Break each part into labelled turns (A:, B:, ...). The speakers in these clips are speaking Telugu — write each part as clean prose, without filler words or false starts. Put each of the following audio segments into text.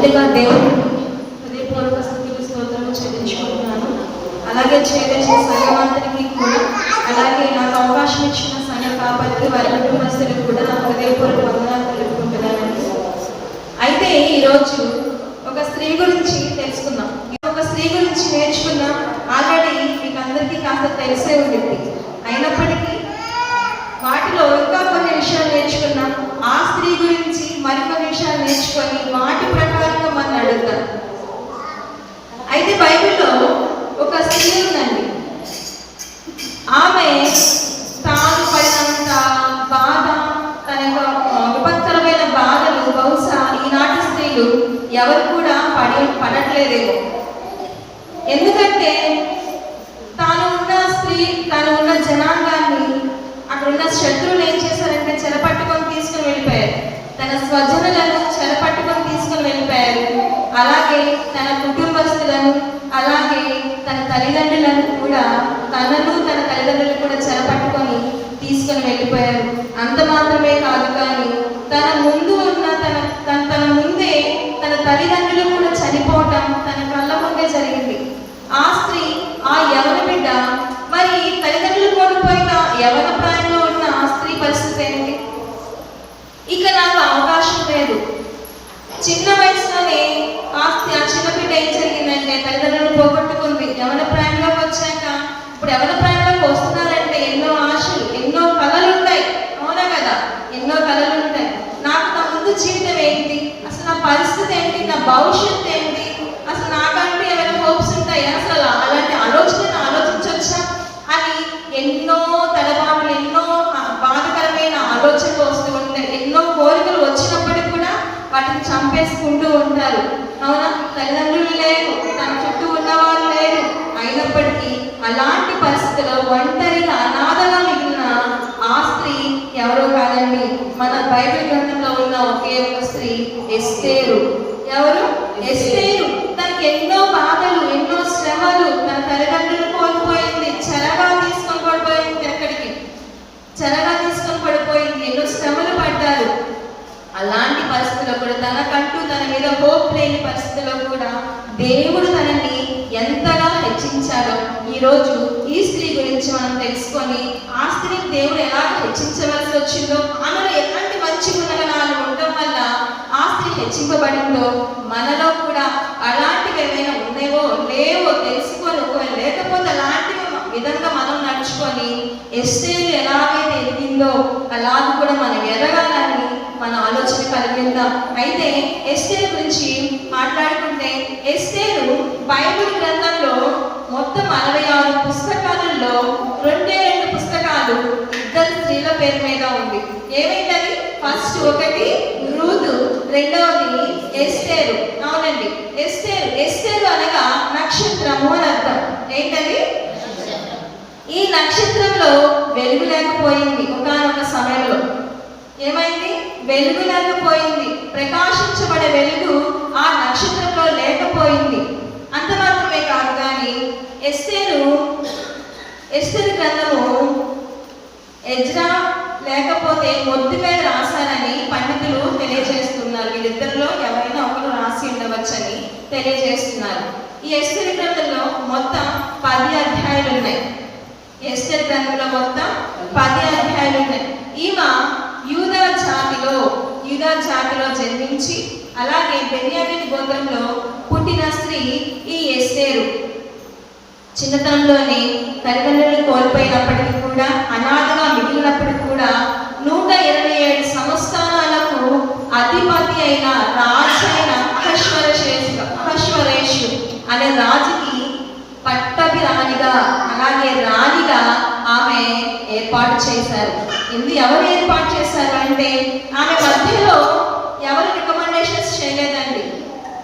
A: ముందుగా దేవుని హృదయపూర్వక స్తుతులు స్తోత్రాలు చెల్లించుకుంటున్నాను. అలాగే చేసిన సంఘమంతరికి కూడా, అలాగే నాకు అవకాశం ఇచ్చిన సంఘ కాపరికి వారి కుటుంబస్తులకు కూడా నా హృదయపూర్వక వందనాలు తెలుపుకుంటున్నానండి. అయితే ఈరోజు ఒక స్త్రీ గురించి తెలుసుకుందాం. ఒక స్త్రీ గురించి నేర్చుకున్నాం. ఆల్రెడీ మీకు అందరికీ కాస్త తెలిసే ఉంటుంది. అయినప్పటికీ వాటిలో ఇంకా కొన్ని విషయాలు నేర్చుకున్నాం. ఆ స్త్రీ గురించి మరికొన్ని విషయాలు నేర్చుకొని వాటి ప్రకారంగా మనం అడుగుతాం. అయితే బైబిల్లో ఒక స్త్రీ ఉందండి. ఆమె తాను పడినంత బాధ, తన యొక్క విపత్కరమైన బాధలు బహుశా ఈనాటి స్త్రీలు ఎవరు కూడా పడట్లేదేమో. ఎందుకంటే తాను ఉన్న జనాంగాన్ని అక్కడున్న శత్రువులు ఏం చేశారంటే చెరపట్టుకొని తీసుకుని వెళ్ళిపోయారు. తన స్వజనులను చెరపట్టుకొని తీసుకుని వెళ్ళిపోయారు. అలాగే తన కుటుంబస్తులను, అలాగే తన తల్లిదండ్రులను కూడా, తనను తన తల్లిదండ్రులను కూడా చెరపట్టుకొని తీసుకుని వెళ్ళిపోయారు. అంత మాత్రమే కాదు, కానీ తన ముందు ఉన్న తన ముందే తన తల్లిదండ్రులు కూడా చనిపోవటం తన కళ్ళ ముందే జరిగింది. ఆ స్త్రీ, ఆ యవన బిడ్డ, మరి తల్లిదండ్రులు కోల్పోయిన యవన ప్రాయంలో ఉన్న ఆ స్త్రీ పరిస్థితి ఏంటి? ఇక నాకు అవకాశం లేదు. చిన్న వయసులోనే ఆ చిన్న బిడ్డ ఏం జరిగిందంటే తల్లిదండ్రులు పోగొట్టుకుంది. యవన ప్రాయంలోకి వచ్చాక, ఇప్పుడు యవన ప్రాయంలోకి వస్తున్నారంటే ఎన్నో ఆశలు, ఎన్నో కళలు ఉంటాయి. అవునా కదా? ఎన్నో కళలు ఉంటాయి. నాకు నా ముందు జీవితం ఏంటి, అసలు నా పరిస్థితి ఏంటి, నా భవిష్యత్తు ఏంటి, అసలు నాకంటే ఏమైనా హోప్స్ ఉంటాయి, అసలు అలాంటి ఆలోచించవచ్చా అని ఎన్నో తడబాటులు, ఎన్నో బాధకరమైన ఆలోచనలు వస్తూ ఉంటాయి. ఎన్నో కోరికలు వచ్చినప్పటికీ కూడా వాటిని చంపేసుకుంటూ ఉంటారు. అవునా? తల్లిదండ్రులు లేరు, తన చుట్టూ ఉన్నవారు లేరు. అయినప్పటికీ అలాంటి పరిస్థితుల్లో ఒంటరిగా అనాథగా మిగిలిన ఆ స్త్రీ ఎవరో కాదండి, మన బైబిల్ గ్రంథంలో ఉన్న ఒకే ఒక స్త్రీ, ఎస్తేరు. ఎవరు? ఎస్తేరు. తనకి ఎన్నో బాధలు, ఎన్నో శ్రమలు, తన తల్లిదండ్రులు కోల్పోయింది, చెరగా తీసుకొని పడిపోయింది. ఎక్కడికి? చెరగా తీసుకొని పడిపోయింది. ఎన్నో శ్రమలు పడ్డారు. అలాంటి పరిస్థితుల్లో కూడా, తనకంటూ తన మీద హోప్ లేని పరిస్థితుల్లో కూడా దేవుడు తనని ఎంతగా హెచ్చించాడో ఈరోజు ఈ స్త్రీ గురించి మనం తెలుసుకొని, ఆ స్త్రీని దేవుడు ఎలా హెచ్చించవలసి వచ్చిందో, ఆమెలో ఎలాంటి మంచి గుణగణాలు ఉండడం వల్ల ఆ స్త్రీ హెచ్చింపబడిందో, మనలో కూడా అలాంటివి ఏమైనా ఉన్నాయో లేవో తెలుసుకొని, ఒకవేళ లేకపోతే అలాంటి విధంగా మనం నడుచుకొని ఎస్తేరు ఎలాగైతే ఎదిగిందో అలాగే కూడా మనం ఎదగాలని మన ఆలోచన కలిగిద్దాం. అయితే ఎస్తేరు గురించి మాట్లాడుకుంటే, ఎస్తేరు బైబిల్ గ్రంథంలో మొత్తం 66 పుస్తకాలలో 2 పుస్తకాలు ఇద్దరు స్త్రీల పేరు మీద ఉంది. ఏమైందని? ఫస్ట్ ఒకటి రూతు, రెండవది ఎస్తేరు. అవునండి, ఎస్తేరు. ఎస్తేరు అనగా నక్షత్రము అని అర్థం. ఏంటది? ఈ నక్షత్రంలో వెలుగు లేకపోయింది. ఒకానొక సమయంలో ఏమైంది? వెలుగు లేకపోయింది. ప్రకాశించబడే వెలుగు ఆ నక్షత్రంలో లేకపోయింది. అంత మాత్రమే కాదు, కానీ ఎస్తేరు గ్రంథము ఎజ్రా లేకపోతే మొద్దుకై రాశారని పండితులు తెలియజేస్తున్నారు. వీళ్ళిద్దరిలో ఎవరైనా ఒకరు రాసి ఉండవచ్చని తెలియజేస్తున్నారు. ఈ ఎస్తేరు గ్రంథంలో మొత్తం 10 అధ్యాయాలు ఉన్నాయి. ఎస్తేరు గ్రంథంలో మొత్తం 10 అధ్యాయాలు ఉన్నాయి. ఈమె యూదా జాతిలో జన్మించి, అలాగే బెన్యామీను గోత్రంలో పుట్టిన స్త్రీ ఈ ఎస్తేరు. చిన్నతనంలోనే తల్లిదండ్రులు కోల్పోయినప్పటికీ కూడా, అనాథగా మిగిలినప్పటికీ కూడా 127 సంస్థానాలకు అధిపతి అయిన రాజు అయిన అహశ్వరేషు అనే రాజుకి పట్టభిరాణిగా, అలాగే రాణిగా ఆమె ఏర్పాటు చేశారు. ఎవరు ఏర్పాటు చేశారు అంటే, ఆమె మధ్యలో ఎవరు రికమెండేషన్స్ చేయలేదండి.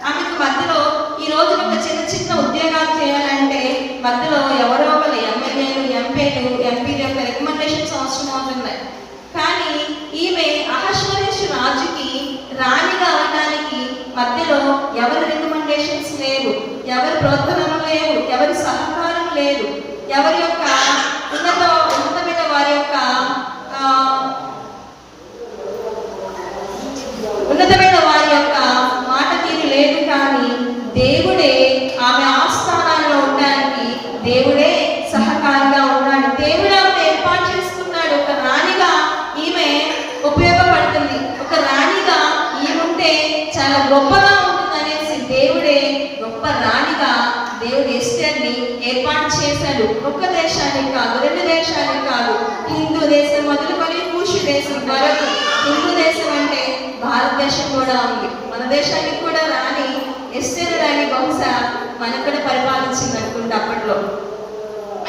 A: ఆమెకు మధ్యలో ఈ రోజు ఒక చిన్న ఉద్యోగాలు చేయాలంటే మధ్యలో ఎవరో ఒకరు ఎమ్మెల్యేలు, ఎంపీలు యొక్క రికమెండేషన్స్ అవసరం అవుతున్నాయి. కానీ ఈమె అహశ్వరేషు రాజుకి రాణిగా అవడానికి మధ్యలో ఎవరి రికమెండేషన్స్ లేవు, ఎవరి ప్రోత్సాహం లేవు, ఎవరి సహకారం లేదు, ఎవరి యొక్క ఉన్నతమైన వారి యొక్క ఉన్నతమైన వారి యొక్క మాట తీరు లేదు. చాలా గొప్పగా ఉంటుందనేసి దేవుడే గొప్ప రాణిగా దేవుడు ఎస్తేర్ని ఏర్పాటు చేశాడు. ఒక్క దేశానికి కాదు, 2 దేశానికి కాదు, హిందూ దేశం మొదలుకొని కూషు దేశం వరకు. హిందూ దేశం అంటే భారతదేశం కూడా ఉంది. మన దేశానికి కూడా రాణి ఎస్తేర్ రాణి బహుశా మనకు కూడా పరిపాలించింది అనుకుంటే అప్పట్లో.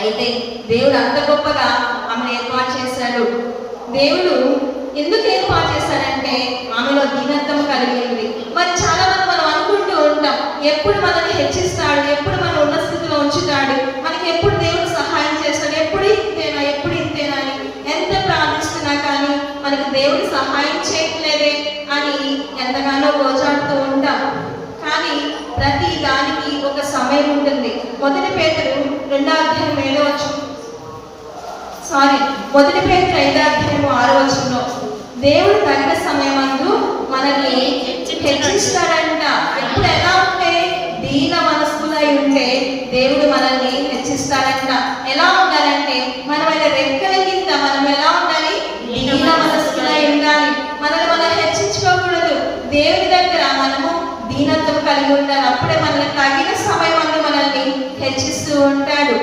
A: అయితే దేవుడు అంత గొప్పగా ఆమెను ఏర్పాటు చేశాడు. దేవుడు ఎందుకు ఏర్పాటు చేశాడంటే ఆమెలో దీనత్వం కలిగింది. మరి చాలా మంది మనం అనుకుంటూ ఉంటాం, ఎప్పుడు మనల్ని హెచ్చిస్తాడు, ఎప్పుడు మనం ఉన్న స్థితిలో ఉంచుతాడు, మనకి ఎప్పుడు దేవుడు సహాయం చేస్తాడు, ఎప్పుడు ఇంతేనా అని ఎంత ప్రార్థిస్తున్నా కానీ మనకు దేవుడు సహాయం చేయట్లేదే అని ఎంతగానో గోచాడుతూ ఉంటాం. కానీ ప్రతి దానికి ఒక సమయం ఉంటుంది. 1 పేతురు 2వ అధ్యాయం 7వ వచనం, 1 పేతురు 5వ అధ్యాయం 6వ వచనంలో దేవుడు తగిన సమయమందు మనల్ని హెచ్చిస్తాడంట. ఎప్పుడు ఎలా ఉంటే దీన మనస్కులై ఉంటే దేవుడు మనల్ని హెచ్చిస్తాడంట. ఎలా ఉండాలంటే మనమైన రెక్కల కింద మనం ఎలా ఉండాలి? దీన మనస్కులై ఉండాలి. మనల్ని మనం హెచ్చించుకోకూడదు. దేవుడి దగ్గర మనము దీనత్వం కలిగి ఉండాలి. అప్పుడే మనల్ని తగిన సమయమందు మనల్ని హెచ్చిస్తూ ఉంటాడు.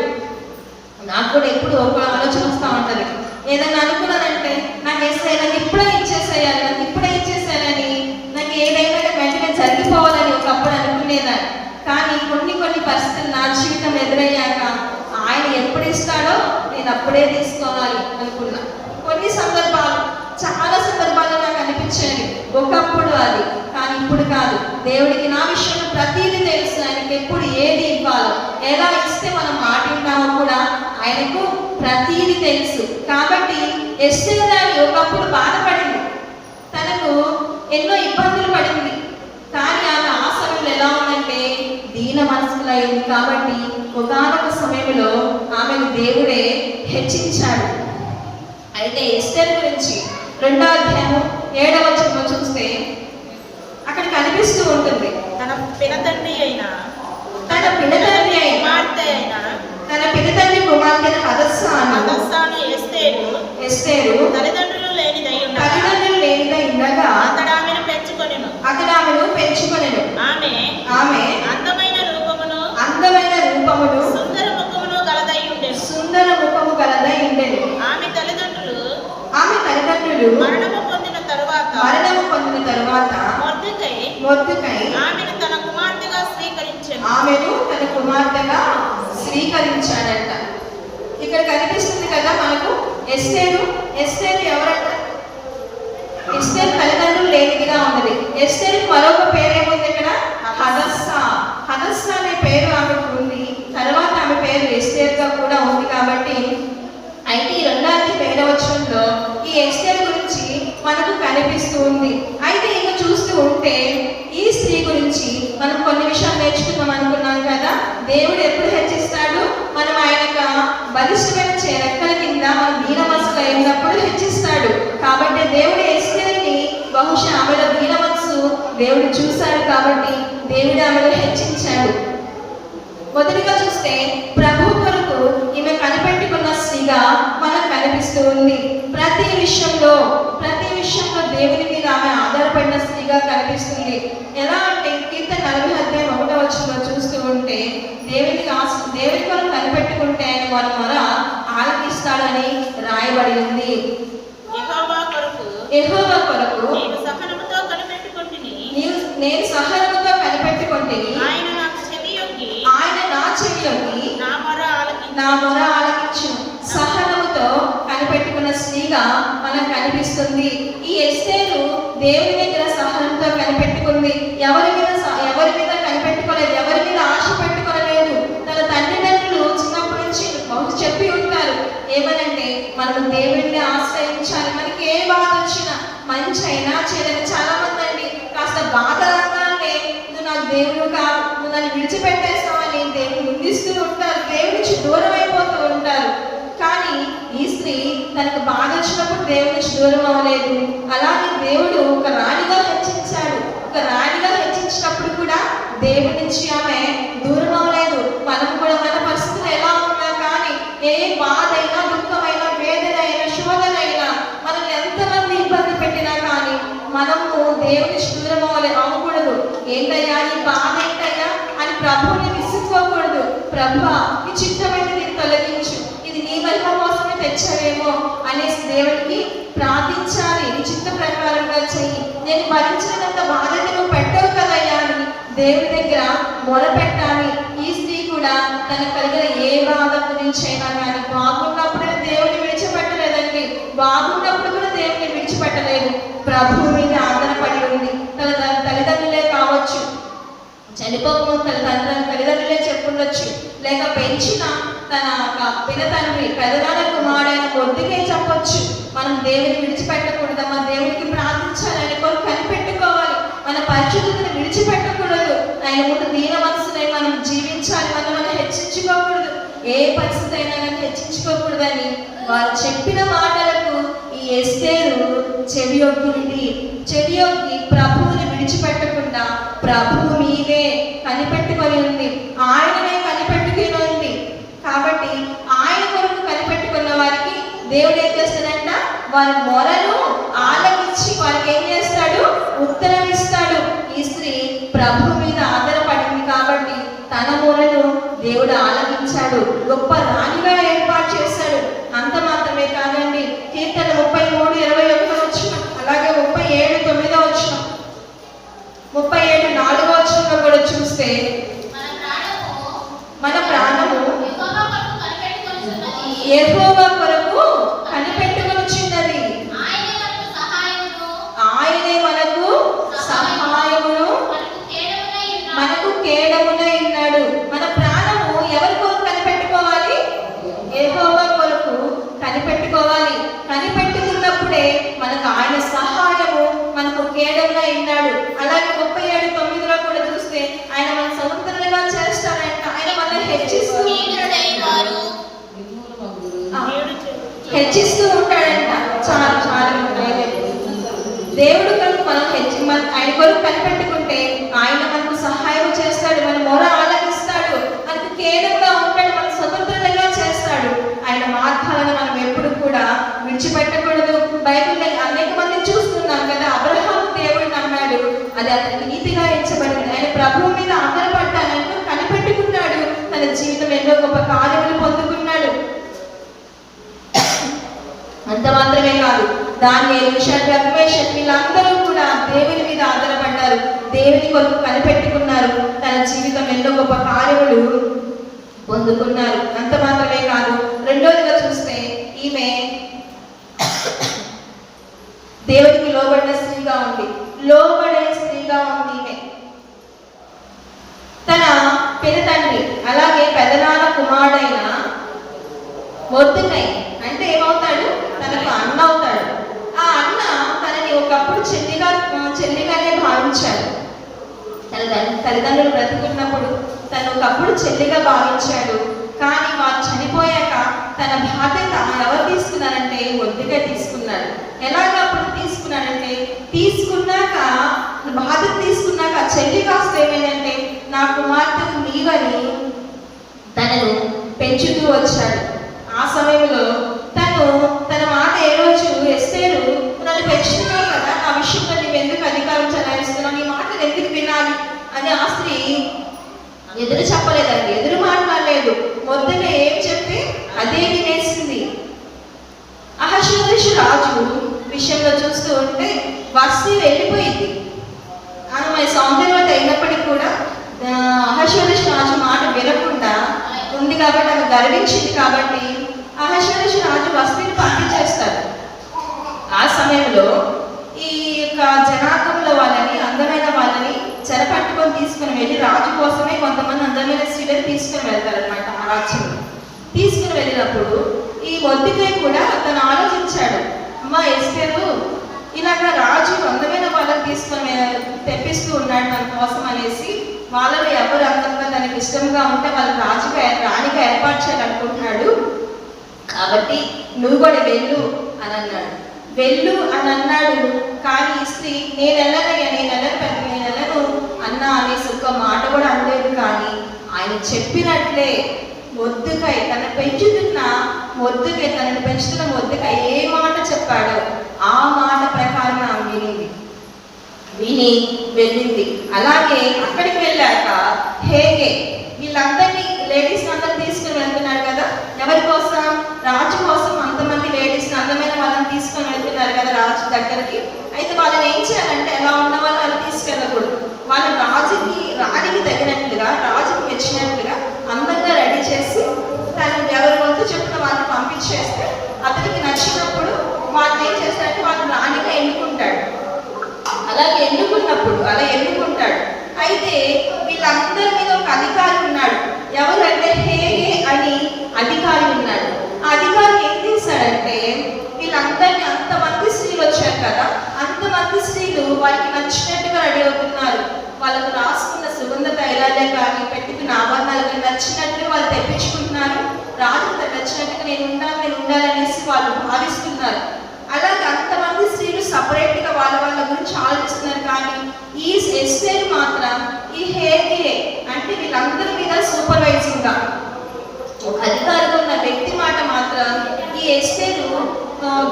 A: నాకు కూడా ఎప్పుడు ఒక ఆలోచన వస్తూ ఉంటది. ఏదైనా అనుకున్నానంటే నాకు నాకు ఇప్పుడే ఇచ్చేసేయాలి, నాకు ఇప్పుడే ఇచ్చేసేయాలని, నాకు ఏదైనా వెంటనే జరిగిపోవాలని ఒకప్పుడు అనుకునేదాన్ని. కానీ కొన్ని పరిస్థితులు నా జీవితం ఎదురయ్యాక ఆయన ఎప్పుడు ఇస్తాడో నేను అప్పుడే తీసుకోవాలి అనుకున్నా. కొన్ని సందర్భాలు, చాలా సందర్భాలు నాకు అనిపించేది ఒకప్పుడు అది, కానీ ఇప్పుడు కాదు. దేవుడికి నా విషయంలో ప్రతిదీ తెలుసు. ఆయనకి ఎప్పుడు ఏది ఇవ్వాలో, ఎలా ఇస్తే మనం మాట్లాడతామో కూడా ఆయనకు ప్రతిదీ తెలుసు. కాబట్టి ఎస్తేర్ రాణి ఒకప్పుడు బాధపడింది, తనకు ఎన్నో ఇబ్బందులు పడింది. కానీ ఆమె ఆ సమయంలో ఎలా ఉందంటే దీన మనసులైంది. కాబట్టి ఒకానొక సమయంలో ఆమెను దేవుడే హెచ్చించాడు. అయితే ఎస్తేర్ గురించి 2వ అధ్యాయం 7వ వచనంలో చూస్తే అక్కడ కనిపిస్తూ ఉంటుంది,
B: తన పినతండ్రి అయిన
A: కుమార్తె హదస్సాను ఎస్తేరు
B: తల్లిదండ్రులు లేనిదై
A: ఉండగా
B: అతడు ఆమెను పెంచుకొనెను.
A: ఆమె
B: అందమైన రూపమును
A: సుందర ముఖము గలదై ఉండెను.
B: ఆమె తల్లిదండ్రులు
A: మరణము పొందిన తరువాత మొర్దెకై ఆమెను తన కుమార్తెగా స్వీకరించాడంట. ఇక్కడ కనిపిస్తుంది కదా మనకు ఎస్తేరు ఎవరంట? ఎస్తేరు తల్లిదండ్రులు లేనిదిగా ఉన్నది. ఎస్తేరు మరొక పేరేముంది ఇక్కడ? హదస్సా అనే పేరు ఆమెకు ఉంది. తర్వాత ఆమె పేరు ఎస్తేరుగా కూడా ఉంది. కాబట్టి అయితే ఈ 2వ అధ్యాయం 7వ వచనంలో ఈ ఎస్తేరు గురించి మనకు కనిపిస్తూ ఉంది. అయితే ఇక చూస్తూ ఉంటే ఈ స్త్రీ గురించి మనం కొన్ని విషయాలు నేర్చుకుందాం అనుకున్నాం కదా. దేవుడు ఎప్పుడు హెచ్చిస్తాడు? మనం ఆయనకు బలిష్టమైన రెక్కల కింద మనం దీన మనసులో అయినప్పుడు హెచ్చిస్తాడు. కాబట్టి దేవుడు ఎస్తేరుని బహుశా ఆమెలో దీన మనసు దేవుడు చూశాడు. కాబట్టి దేవుడు ఆమెలో హెచ్చించాడు. మొదటిగా చూస్తే ప్రభు కొరకు ఈమె కనిపెట్టుకున్న స్త్రీగా మనకు కనిపిస్తూ ఉంది. ప్రతి విషయంలో దేవుని మీద ఆమె ఆధారపడిన స్త్రీగా కనిపిస్తుంది. ఎలా అంటే కీర్తన 40వ అధ్యాయం 1వ వచనంలో చూస్తూ ఉంటే దేవుని కొరకు కనిపెట్టుకుంటే ఆయన మన మొర ఆలకిస్తాడని రాయబడి ఉంది. యెహోవా కొరకు
B: నేను సహనముతో కనిపెట్టుకొంటిని. ఆయన
A: నా చెవి యొగ్గి
B: నా మొర
A: ఆలకించును. సహనముతో కనిపెట్టుకున్న స్త్రీగా మనకు కనిపిస్తుంది. ఈ ఎస్తేరు దేవుని దగ్గర సహనంతో కనిపెట్టుకుంది. ఎవరి మీద కనిపెట్టుకోలేదు, ఎవరి మీద ఆశ పెట్టుకోలేదు. తన తల్లిదండ్రులు చిన్నప్పటి నుంచి బహుశా చెప్పి ఉంటారు ఏమనంటే మనం దేవుడిని ఆశ్రయించాలి. మనకి ఏ బాధ వచ్చినా, మంచి అయినా చెడైనా, చాలా మంది అండి కాస్త బాధ రాగానే నువ్వు నాకు దేవుడు కాదు, నువ్వు నన్ను విడిచిపెట్టేస్తావని దేవుడు నిందిస్తూ ఉంటారు, దేవుడి నుంచి దూరం అయిపోతూ ఉంటారు. కానీ ఈ స్త్రీ తనకు బాధ వచ్చినప్పుడు దేవుడి నుంచి దూరం అవ్వలేదు. అలాగే దేవుడు ఒక రాణిగా హెచ్చించాడు. ఒక రాణిగా హెచ్చించినప్పుడు కూడా దేవుడి నుంచి ఆమె దూరం అవ్వలేదు. మనం కూడా మన పరిస్థితులు ఎలా ఉన్నా కానీ, ఏ బాధ అయినా, దుఃఖమైనా, వేదన అయినా, శోధన అయినా, మనల్ని ఎంతమంది ఇబ్బంది పెట్టినా కానీ మనము దేవుడి నుంచి దూరం అవ్వకూడదు. దేవుడికి ప్రార్థించాలి. నీ చిత్త ప్రకారంగా చెయ్యి, నేను భరించినంత బాధ్యత నువ్వు పెట్టవు కదయ్యా అని దేవుడి దగ్గర మొరపెట్టాలి. ఈ స్త్రీ కూడా తనకు కలిగిన ఏ బాధ గురించైనా కానీ బాగున్నప్పుడే దేవుని విడిచిపెట్టలేదండి, బాగున్నప్పుడు కూడా దేవుని విడిచిపెట్టలేదు. ప్రభువు మీద ఆధారపడి ఉంది. తన తల్లిదండ్రులే కావచ్చు, చనిపోకముందు తల్లిదండ్రులే చెప్పుండొచ్చు, లేక పెంచిన తన పినతండ్రి పెదనాన్న కుమారుడైన మొద్దుకే చెప్పొచ్చు. మనం దేవుని విడిచిపెట్టకూడదమ్మా, దేవునికి ప్రార్థించాలి, ఆయన కొరకు కనిపెట్టుకోవాలి, మన పరిశుద్ధతను విడిచిపెట్టకూడదు, ఆయన ముందు దీన మనసునై మనం జీవించాలి, మనం హెచ్చించుకోకూడదు, ఏ పరిస్థితి అయినా కానీ హెచ్చించుకోకూడదని వారు చెప్పిన మాటలకు ఈ ఎస్తేరు చెవియొగ్గింది. చెవియొగ్గి ప్రభువుని విడిచిపెట్టకుండా ప్రభువు మీదే కనిపెట్టుకొని ఉంది, ఆయననే కనిపెట్టుకుని ఉంది. కాబట్టి ఆయన కొరకు కనిపెట్టుకున్న వారికి దేవుడు ఏం చేస్తాడంట, వారి మొరను ఆలకించి వారికి ఏం చేస్తాడు, ఉత్తరం ఇస్తాడు. ఈ స్త్రీ ప్రభు మీద ఆధారపడింది కాబట్టి తన మొరను దేవుడు ఆలకించాడు, గొప్ప రాణిగా ఏర్పాటు చేశాడు. అంత మాత్రమే కాదండి, కీర్తన 33:21 అలాగే 37:9 37:4 కూడా చూస్తే మన ప్రాణము యెహోవా కొరకు కనిపెట్టుకొనుచున్నది, ఆయనే మనకు సహాయమును మనకు కేడమునై ఉన్నాడు. మన ప్రాణము ఎవరి కొరకు కనిపెట్టుకోవాలి, యెహోవా కొరకు కనిపెట్టుకోవాలి. కనిపెట్టుకున్నప్పుడే మనకు ఆయన సహాయము మనకు కేడమునై ఉన్నాడు. అలాగే 37:9 కూడా చూస్తే ఆయన మన సముద్రంగా చేస్తాడంట, ఆయన మనల్ని హెచ్చిస్తూ ఉంటాడంట. చాలు చాలు, దేవుడు కొరకు మనం ఆయన కొరకు కనిపెట్టుకుంటే ఆయన మనకు సహాయం చేస్తాడు, మన మొర ఆలకిస్తాడు, మనకు కేడముగా ఉంటాడు, మన స్వతంత్రంగా చేస్తాడు. ఆయన మార్గాలను మనం ఎప్పుడు కూడా విడిచిపెట్టకూడదు. బైబిల్లో అనేక మంది చూస్తున్నాం కదా, అబ్రహాము దేవుడు నమ్మాడు, అది అతనికి నీతిగా ఎంచబడింది. ఆయన ప్రభువు మీద ఆధారపడ్డానంటూ కనిపెట్టుకున్నాడు, తన జీవితం ఎన్నో గొప్ప కార్యములు పొందుకున్నాడు. అంత మాత్రమే కాదు, దానియేలు, షద్రకు, మేషకు వీళ్ళందరూ కూడా దేవుని మీద ఆధారపడ్డారు, దేవుని కొరకు కనిపెట్టుకున్నారు, తన జీవితం ఎన్నో గొప్ప కార్యములు పొందుకున్నారు. అంత మాత్రమే కాదు, రెండోదిగా చూస్తే ఈమె దేవునికి లోబడిన స్త్రీగా ఉంది, లోబడే స్త్రీగా ఉంది ఈమె. తన పినతండ్రి అలాగే పెదనాన్న కుమారుడైన మొర్దెకై అంటే ఏమవుతాడు, తనకు అన్న అవుతాడు. ఆ అన్న తనని ఒకప్పుడు చెల్లిగానే భావించాడు. తన తల్లిదండ్రులు బ్రతుకున్నప్పుడు తను ఒకప్పుడు చెల్లిగా భావించాడు. కానీ వారు చనిపోయాక తన బాధ్యత ఎవరు తీసుకున్నారంటే మొర్దెకై తీసుకున్నాడు. ఎలాగప్పుడు తీసుకున్నాడంటే, తీసుకున్నాక బాధ్యత తీసుకున్నాక చెల్లి కాస్త ఏమైందంటే నా కుమార్తెకు నీవని తనను పెంచుతూ వచ్చాడు. ఆ సమయంలో తన మాట ఏ రోజు ఎస్తేరు, నన్ను పెంచుతున్నావు కదా, నా విషయంలో నీవు ఎందుకు అధికారం చలాయిస్తున్నావు, నీ మాటలు ఎందుకు వినాలి అని ఆ స్త్రీ ఎదురు చెప్పలేదండి, ఎదురు మాట్లాడలేదు. మొదట ఏం చెప్పి అదే వినేసింది. అహష్వేరోషు రాజు విషయంలో చూస్తూ ఉంటే వస్తీ వెళ్ళిపోయింది. ఆమె సౌందర్యవతి అయినప్పటికీ కూడా అహష్వేరోషు రాజు మాట వినకుండా ఉంది కాబట్టి ఆమె గర్వించింది. కాబట్టి అహష్వేరోషు రాజు వస్తీని పంపించేస్తాడు. ఆ సమయంలో ఈ యొక్క జనాంగంలో వాళ్ళని, అందమైన వాళ్ళని చెరపట్టుకొని తీసుకుని వెళ్ళి రాజు కోసమే కొంతమంది అందమైన స్త్రీలను తీసుకుని వెళ్తారనమాట. ఆ రాజ్యంలో తీసుకుని వెళ్ళినప్పుడు ఈ మొర్దెకై కూడా తను ఆలోచించాడు, అమ్మ ఎస్తేరు ఇలాగా రాజు అందమైన వాళ్ళని తీసుకొని తెప్పిస్తూ ఉన్నాడు తన కోసం అనేసి, వాళ్ళలో ఎవరు అందంగా తనకి ఇష్టంగా ఉంటే వాళ్ళు రాణిగా ఏర్పాటు చేయాలనుకుంటున్నాడు, కాబట్టి నువ్వు కూడా వెళ్ళు అని అన్నాడు. వెళ్ళు అని అన్నాడు. కానీ ఈ స్త్రీ నేను వెళ్ళను అన్నా అనేసి ఒక్క మాట కూడా అనలేదు. కానీ ఆయన చెప్పినట్లే మొర్దెకై తనను పెంచుతున్న మొర్దెకై ఏ మాట చెప్పాడో ఆ మాట ప్రకారం ఆమె విని వెళ్ళింది. అలాగే అక్కడికి వెళ్ళాక హేగే వీళ్ళందరినీ లేడీస్ అందరినీ తీసుకుని వెళ్తున్నాడు కదా, ఎవరి కోసం, రాజు కోసం అంతమంది లేడీస్ అందమైన వాళ్ళని తీసుకొని వెళ్తున్నారు కదా రాజు దగ్గరికి. అయితే వాళ్ళని ఏం చేయాలంటే ఎలా ఉన్న వాళ్ళు తీసుకెళ్ళకూడదు. వాళ్ళు రాణికి తగినట్లుగా, రాజుకి మెచ్చినట్లుగా అందంగా రెడీ చేసి తను ఎవరి వంతు చెప్పిన వాళ్ళని పంపించేస్తే అతనికి నచ్చినప్పుడు వాళ్ళని ఏం చేస్తారంటే వాళ్ళు రాణిగా ఎన్నుకుంటాడు. అలా ఎన్నుకుంటాడు. అయితే వీళ్ళందరి మీద ఒక అధికారి ఉన్నాడు. ఎవరంటే హేగే అని అధికారి ఉన్నాడు. ఆ అధికారి ఏం చేశాడంటే వీళ్ళందరినీ, అంతమంది స్త్రీలు వచ్చారు కదా, అంతమంది స్త్రీలు వారికి నచ్చినట్టుగా రెడీ అవుతున్నారు. వాళ్ళకు రాసుకున్న సుగంధ తైలాలే కానీ, పెట్టుకున్న ఆభరణాలు కానీ నచ్చినట్టుగా వాళ్ళు తెప్పించుకుంటున్నారు. రాజుకు నచ్చినట్టుగా నేను ఉండాలనేసి వాళ్ళు భావిస్తున్నారు. అలాగే అంతమంది స్త్రీలు సపరేట్గా వాళ్ళ గురించి ఆలోచిస్తున్నారు. కానీ ఈ ఎస్తేరు మాత్రం ఈ హేగే అంటే వీళ్ళందరి మీద సూపర్వైజింగ్ గా ఒక అధికారిగా ఉన్న వ్యక్తి మాట మాత్రం ఈ ఎస్తేరు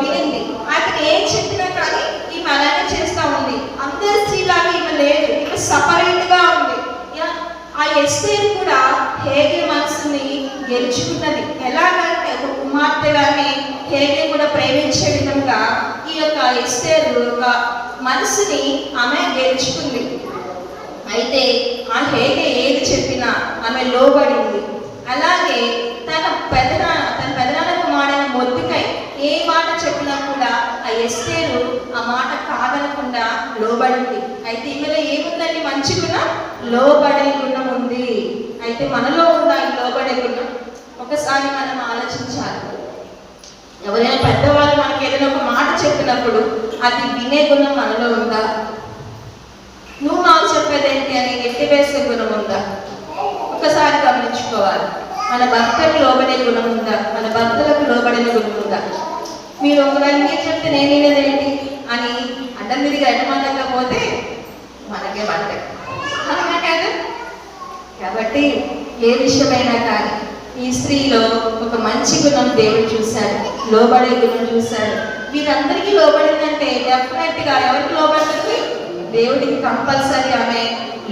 A: వినింది. అతను ఏం చెప్పినా కానీ ఈమె అలానే చేస్తూ ఉంది. అందరి స్త్రీలాగా ఈమె లేదు, ఈమె సపరేట్ గా ఉంది. ఆ ఎస్తేరు కూడా హేగే మనసుని గెలుచుకున్నది. ఎలాగంటే ఒక కుమార్తెగానే హేగే కూడా ప్రేమించే విధంగా ఈ యొక్క ఎస్తేరు యొక్క మనసుని ఆమె గెలుచుకుంది. అయితే ఆ హేగే ఏది చెప్పినా ఆమె లోబడింది. అలాగే తన పెదనాన్న కుమారుడైన మొర్దెకై ఏ మాట చెప్పినా కూడా ఆ ఎస్తేరు ఆ మాట కాదనకుండా లోబడింది. అయితే ఈమెలో ఏముందండి? మంచి గుణం, లోబడే గుణం ఉంది. అయితే మనలో ఉందా ఈ లోబడే గుణం? ఒకసారి మనం ఆలోచించాలి. ఎవరైనా పెద్దవాళ్ళు మనకి ఏదైనా ఒక మాట చెప్పినప్పుడు అది వినే గుణం మనలో ఉందా? నువ్వు నాకు చెప్పేదేంటి అని ఎట్టి వేసే గుణం ఉందా? ఒకసారి గమనించుకోవాలి. మన భర్తకు లోబడే గుణం ఉందా? మన భర్తలకు లోబడిన గుణం ఉందా? మీరు ఒకవేళ మీరు చెప్తే నేనేదేంటి అని అడ్డం మీదిగా ఎడమందంగా పోతే మనకే పడతాయి కదా. కాబట్టి ఏ విషయమైనా కానీ ఈ స్త్రీలో ఒక మంచి గుణం దేవుడు చూశాడు, లోబడే గుణం చూశాడు. వీరందరికీ లోబడిందంటే డెఫినెట్ గా ఎవరికి లోబడుతుంది? దేవుడికి కంపల్సరీ ఆమె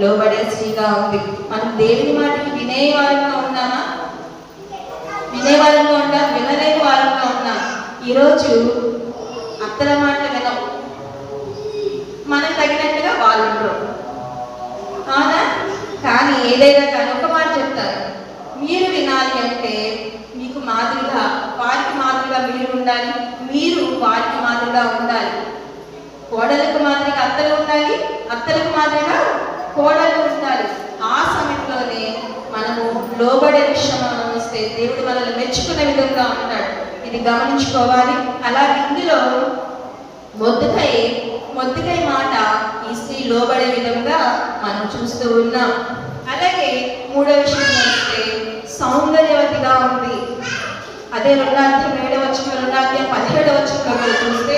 A: లోబడే స్త్రీగా ఉంది. మనం దేవుని మాటకి వినేవారంగా ఉన్నామా? వినేవారంగా ఉంటాం, వినలేని వారంగా ఉన్నాం. ఈరోజు అత్తల మాట వినం, మనం తగినట్టుగా వాళ్ళు ఉండరు, అవునా? కానీ ఏదైనా కానీ ఒక మాట చెప్తారు, మీరు వినాలి అంటే మీకు మాదిరిగా, వారికి మాదిరిగా మీరు ఉండాలి, మీరు వారికి మాదిరిగా ఉండాలి. కోడలకు మాదిరిగా అత్తలు ఉండాలి, అత్తలకు మాదిరిగా కోడలు ఉండాలి. ఆ సమయంలోనే మనము లోబడే విషయం వస్తే దేవుడు మనల్ని మెచ్చుకునే విధంగా ఉంటాడు. ఇది గమనించుకోవాలి. అలాగే ఇందులో మొద్దుకై మాట ఈ స్త్రీ లోబడే విధంగా మనం చూస్తూ ఉన్నాం. అలాగే మూడో విషయం వస్తే సౌందర్యవతిగా ఉంది. అదే 2:7 చూస్తే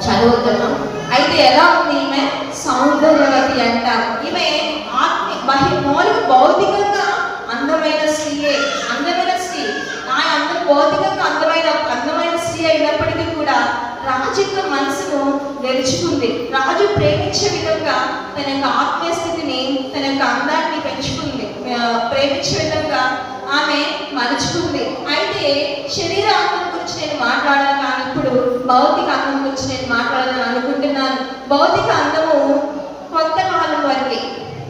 A: చదవద్దాం. అయితే ఎలా ఉంది ఈమె? సౌందర్యవతి అంటారు. ఈమె మౌలిక భౌతికంగా అందమైన స్త్రీయే, అందమైన స్త్రీ. భౌతికంగా అందమైన స్త్రీ అయినప్పటికీ కూడా రాజు యొక్క మనసును గెలుచుకుంది. రాజు ప్రేమించే విధంగా తన యొక్క ఆత్మీయ స్థితిని, తన యొక్క అందాన్ని పెంచుకుంది. ప్రేమించే విధంగా ఆమె మలుచుకుంది. అయితే శరీర అందం గురించి నేను మాట్లాడాను, కానీ ఇప్పుడు భౌతిక అందం గురించి నేను మాట్లాడాలని అనుకుంటున్నాను. భౌతిక అందము కొంతకాలం వరకే,